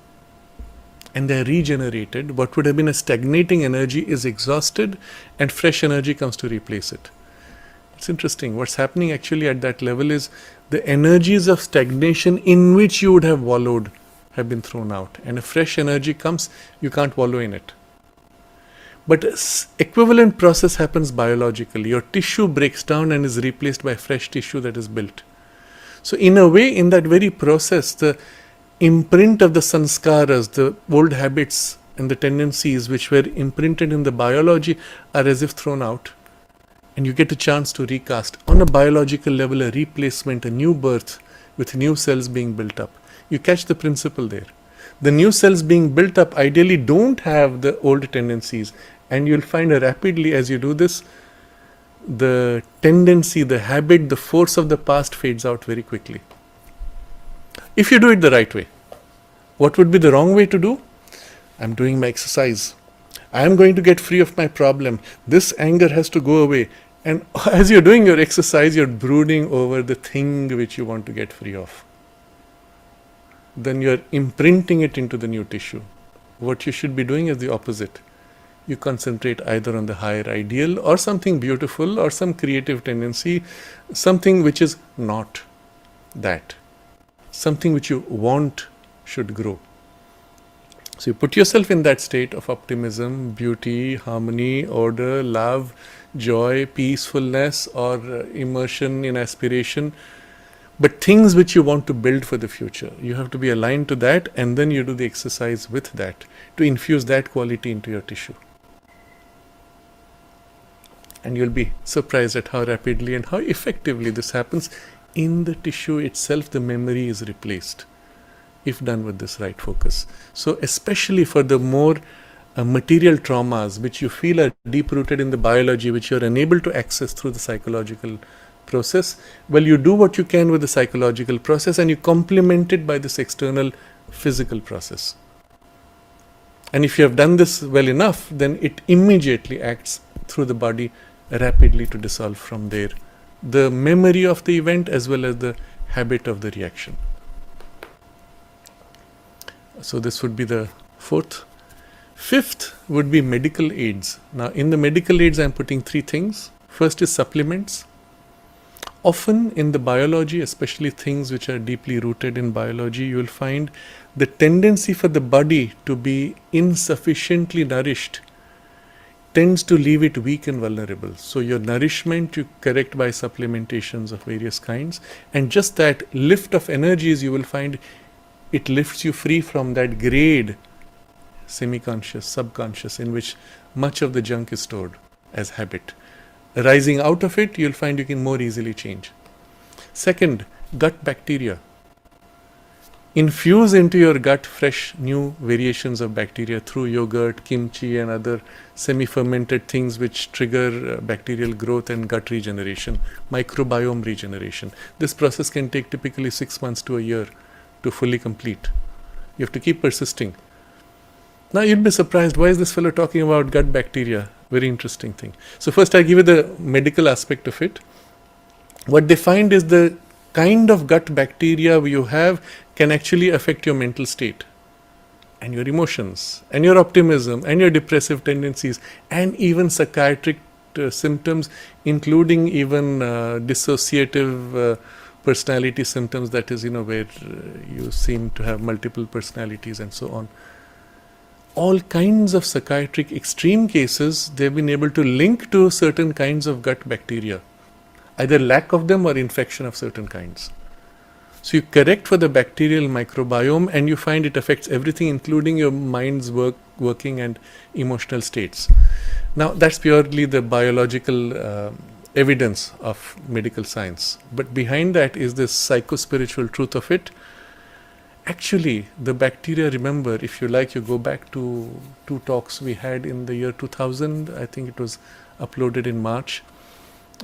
and they are regenerated. What would have been a stagnating energy is exhausted and fresh energy comes to replace it. It's interesting. What's happening actually at that level is the energies of stagnation in which you would have wallowed have been thrown out, and a fresh energy comes, you can't wallow in it. But equivalent process happens biologically. Your tissue breaks down and is replaced by fresh tissue that is built. So in a way, in that very process, the imprint of the sanskaras, the old habits and the tendencies which were imprinted in the biology are as if thrown out. And you get a chance to recast on a biological level, a replacement, a new birth with new cells being built up. You catch the principle there. The new cells being built up ideally don't have the old tendencies, and you'll find rapidly as you do this, the tendency, the habit, the force of the past fades out very quickly. If you do it the right way. What would be the wrong way to do? I'm doing my exercise. I am going to get free of my problem. This anger has to go away. And as you're doing your exercise, you're brooding over the thing which you want to get free of. Then you're imprinting it into the new tissue. What you should be doing is the opposite. You concentrate either on the higher ideal or something beautiful or some creative tendency, something which is not that. Something which you want should grow. So you put yourself in that state of optimism, beauty, harmony, order, love, joy, peacefulness, or immersion in aspiration. But things which you want to build for the future, you have to be aligned to that, and then you do the exercise with that to infuse that quality into your tissue. And you'll be surprised at how rapidly and how effectively this happens. In the tissue itself, the memory is replaced if done with this right focus. So especially for the more material traumas which you feel are deep-rooted in the biology, which you're unable to access through the psychological process, well, you do what you can with the psychological process and you complement it by this external physical process. And if you have done this well enough, then it immediately acts through the body rapidly to dissolve from there the memory of the event as well as the habit of the reaction. So this would be the fourth. Fifth would be medical aids. Now in the medical aids I am putting three things. First is supplements. Often in the biology, especially things which are deeply rooted in biology, you will find the tendency for the body to be insufficiently nourished tends to leave it weak and vulnerable. So your nourishment you correct by supplementations of various kinds, and just that lift of energies, you will find it lifts you free from that grade, semi-conscious, subconscious, in which much of the junk is stored as habit. Rising out of it, you'll find you can more easily change. Second, gut bacteria. Infuse into your gut fresh new variations of bacteria through yogurt, kimchi and other semi-fermented things which trigger bacterial growth and gut regeneration, microbiome regeneration. This process can take typically 6 months to a year to fully complete. You have to keep persisting. Now you'd be surprised, why is this fellow talking about gut bacteria? Very interesting thing. So first I give you the medical aspect of it. What they find is the kind of gut bacteria you have can actually affect your mental state and your emotions and your optimism and your depressive tendencies and even psychiatric symptoms, including even dissociative personality symptoms, that is, where you seem to have multiple personalities and so on. All kinds of psychiatric extreme cases, they've been able to link to certain kinds of gut bacteria, either lack of them or infection of certain kinds. So you correct for the bacterial microbiome and you find it affects everything, including your mind's working and emotional states. Now that's purely the biological evidence of medical science. But behind that is this psycho-spiritual truth of it. Actually, the bacteria, remember, if you like, you go back to 2 talks we had in the year 2000. I think it was uploaded in March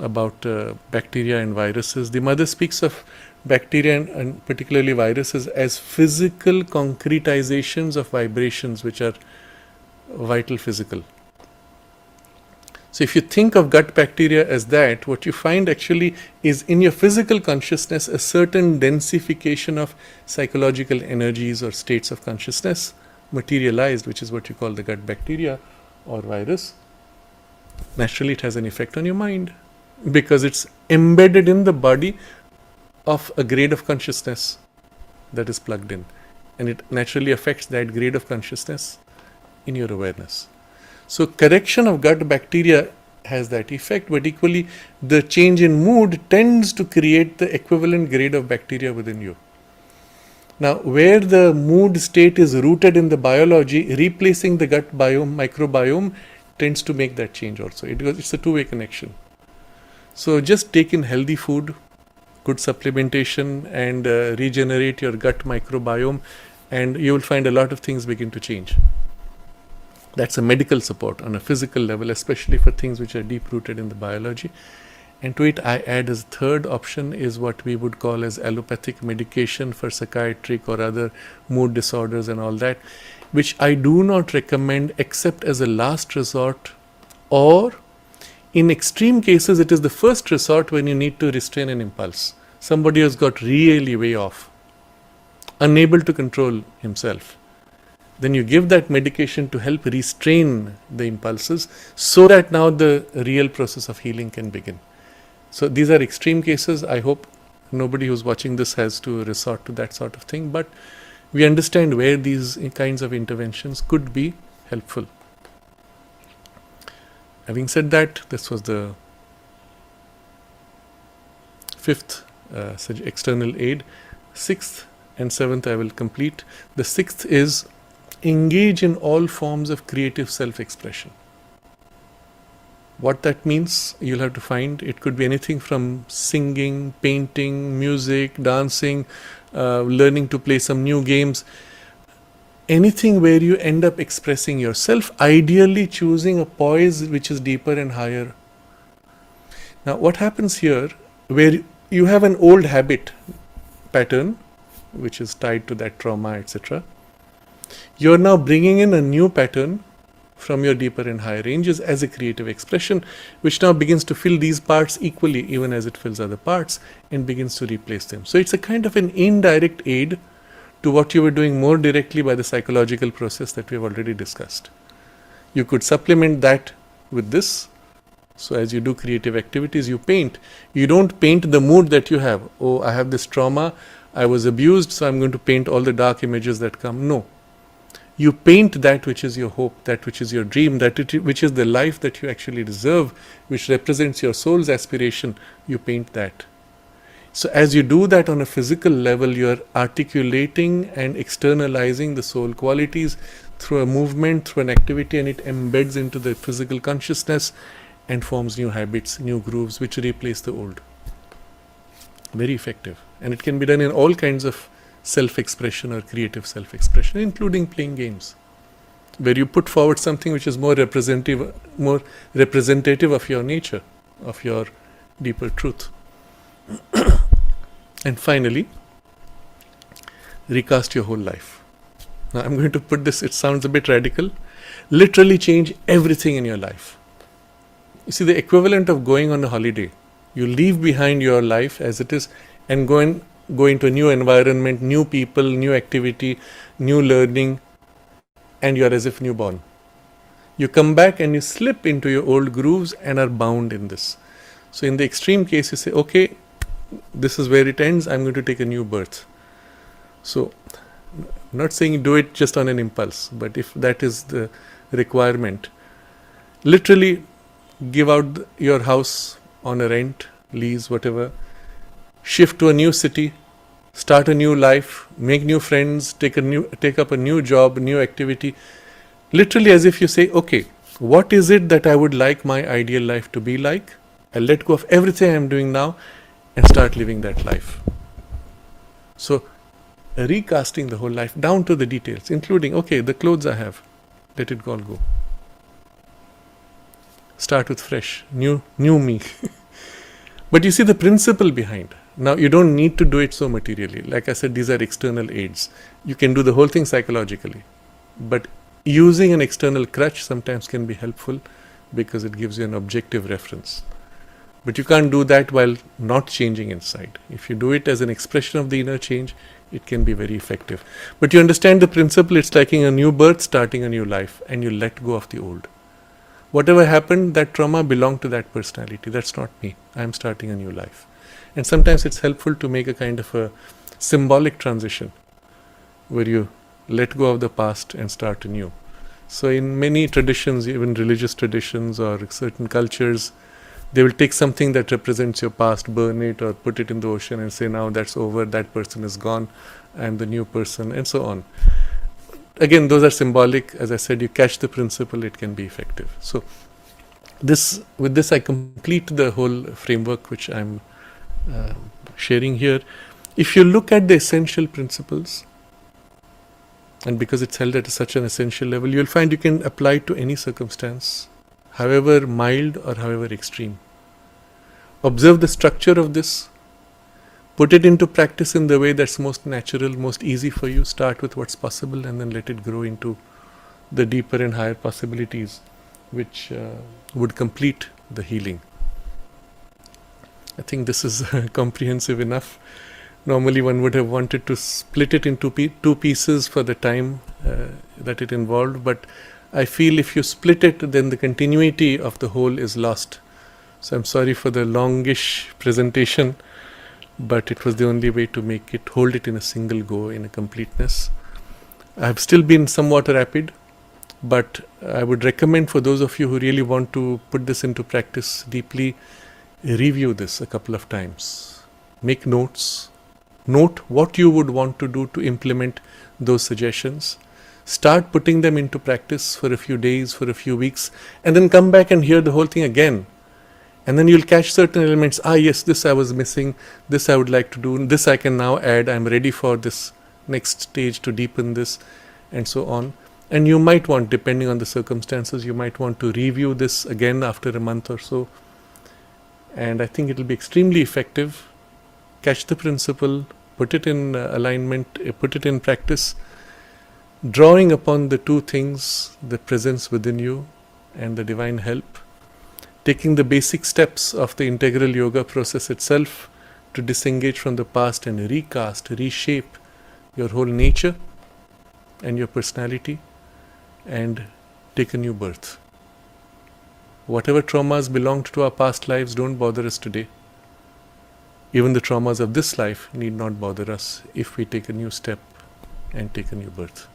about bacteria and viruses. The mother speaks of bacteria and particularly viruses as physical concretizations of vibrations which are vital physical. So if you think of gut bacteria as that, what you find actually is in your physical consciousness a certain densification of psychological energies or states of consciousness materialized, which is what you call the gut bacteria or virus. Naturally it has an effect on your mind because it's embedded in the body of a grade of consciousness that is plugged in, and it naturally affects that grade of consciousness in your awareness. So correction of gut bacteria has that effect, but equally the change in mood tends to create the equivalent grade of bacteria within you. Now where the mood state is rooted in the biology, replacing the gut microbiome tends to make that change also. It's a two-way connection. So just take in healthy food, good supplementation, and regenerate your gut microbiome, and you will find a lot of things begin to change. That's a medical support on a physical level, especially for things which are deep rooted in the biology. And to it I add as third option is what we would call as allopathic medication for psychiatric or other mood disorders and all that, which I do not recommend except as a last resort, or in extreme cases it is the first resort when you need to restrain an impulse. Somebody has got really way off, unable to control himself. Then you give that medication to help restrain the impulses so that now the real process of healing can begin. So these are extreme cases. I hope nobody who's watching this has to resort to that sort of thing, but we understand where these kinds of interventions could be helpful. Having said that, this was the 5th external aid. 6th and 7th I will complete. The 6th is engage in all forms of creative self-expression. What that means, you'll have to find. It could be anything from singing, painting, music, dancing, learning to play some new games. Anything where you end up expressing yourself, ideally choosing a poise which is deeper and higher. Now what happens here, where you have an old habit pattern which is tied to that trauma, etc., you are now bringing in a new pattern from your deeper and higher ranges as a creative expression, which now begins to fill these parts equally, even as it fills other parts, and begins to replace them. So it's a kind of an indirect aid to what you were doing more directly by the psychological process that we have already discussed. You could supplement that with this. So as you do creative activities, you paint. You don't paint the mood that you have. Oh, I have this trauma, I was abused, so I'm going to paint all the dark images that come. No. You paint that which is your hope, that which is your dream, which is the life that you actually deserve, which represents your soul's aspiration. You paint that. So as you do that on a physical level, you are articulating and externalizing the soul qualities through a movement, through an activity, and it embeds into the physical consciousness and forms new habits, new grooves, which replace the old. Very effective. And it can be done in all kinds of self-expression or creative self-expression, including playing games, where you put forward something which is more representative of your nature, of your deeper truth. And finally, recast your whole life. Now I'm going to put this, it sounds a bit radical, literally change everything in your life. You see, the equivalent of going on a holiday, you leave behind your life as it is and go into a new environment, new people, new activity, new learning, and you are as if newborn. You come back and you slip into your old grooves and are bound in this. So in the extreme case, you say, okay, this is where it ends, I'm going to take a new birth. So I'm not saying do it just on an impulse, but if that is the requirement, literally give out your house on a rent, lease, whatever, shift to a new city, start a new life, make new friends, take up a new job, new activity, literally as if you say, okay, what is it that I would like my ideal life to be like? I'll let go of everything I'm doing now and start living that life. So recasting the whole life down to the details, including, okay, the clothes I have, let it all go. Start with fresh, new me. But you see the principle behind. Now you don't need to do it so materially. Like I said, these are external aids. You can do the whole thing psychologically. But using an external crutch sometimes can be helpful because it gives you an objective reference. But you can't do that while not changing inside. If you do it as an expression of the inner change, it can be very effective. But you understand the principle, it's like a new birth, starting a new life, and you let go of the old. Whatever happened, that trauma belonged to that personality. That's not me. I'm starting a new life. And sometimes it's helpful to make a kind of a symbolic transition where you let go of the past and start anew. So in many traditions, even religious traditions or certain cultures, they will take something that represents your past, burn it or put it in the ocean and say, now that's over, that person is gone, I'm the new person, and so on. Again, those are symbolic. As I said, you catch the principle, it can be effective. So with this I complete the whole framework which I'm sharing here. If you look at the essential principles, and because it's held at such an essential level, you'll find you can apply it to any circumstance, however mild or however extreme. Observe the structure of this, put it into practice in the way that's most natural, most easy for you. Start with what's possible and then let it grow into the deeper and higher possibilities which would complete the healing. I think this is comprehensive enough. Normally one would have wanted to split it into two pieces for the time that it involved, but I feel if you split it, then the continuity of the whole is lost. So I'm sorry for the longish presentation, but it was the only way to hold it in a single go, in a completeness. I've still been somewhat rapid, but I would recommend for those of you who really want to put this into practice deeply, review this a couple of times. Make notes. Note what you would want to do to implement those suggestions. Start putting them into practice for a few days, for a few weeks, and then come back and hear the whole thing again. And then you'll catch certain elements. Yes, this I was missing, this I would like to do, this I can now add, I'm ready for this next stage to deepen this, and so on. And you might want, depending on the circumstances, you might want to review this again after a month or so. And I think it will be extremely effective. Catch the principle, put it in alignment, put it in practice, drawing upon the two things, the presence within you and the divine help, taking the basic steps of the integral yoga process itself to disengage from the past and recast, reshape your whole nature and your personality and take a new birth. Whatever traumas belonged to our past lives don't bother us today. Even the traumas of this life need not bother us if we take a new step and take a new birth.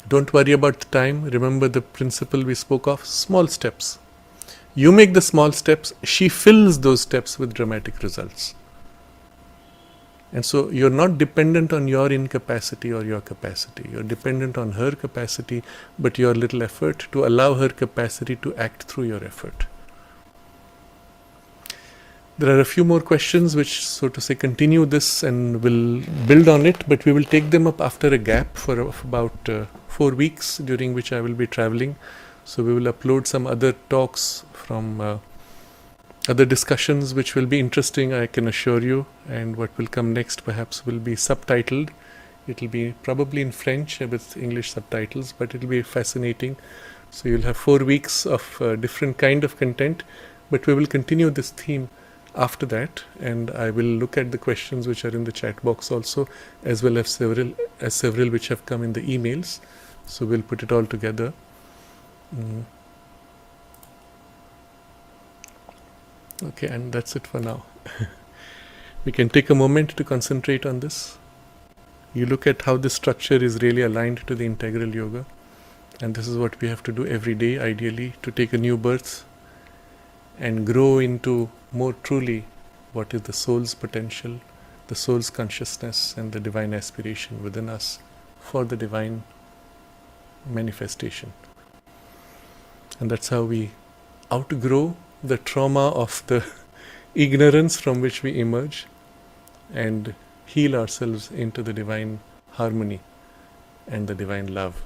Don't worry about the time. Remember the principle we spoke of, small steps. You make the small steps, she fills those steps with dramatic results. And so you're not dependent on your incapacity or your capacity. You're dependent on her capacity, but your little effort to allow her capacity to act through your effort. There are a few more questions which, so to say, continue this and will build on it, but we will take them up after a gap of about 4 weeks, during which I will be traveling. So we will upload some other talks from other discussions which will be interesting, I can assure you, and what will come next perhaps will be subtitled. It will be probably in French with English subtitles, but it will be fascinating. So you'll have 4 weeks of different kind of content, but we will continue this theme after that, and I will look at the questions which are in the chat box also, as well as several which have come in the emails. So we'll put it all together. Okay, and that's it for now. We can take a moment to concentrate on this. You look at how this structure is really aligned to the integral yoga, and this is what we have to do every day, ideally, to take a new birth and grow into more truly what is the soul's potential, the soul's consciousness, and the divine aspiration within us for the divine manifestation. And that's how we outgrow the trauma of the ignorance from which we emerge and heal ourselves into the divine harmony and the divine love.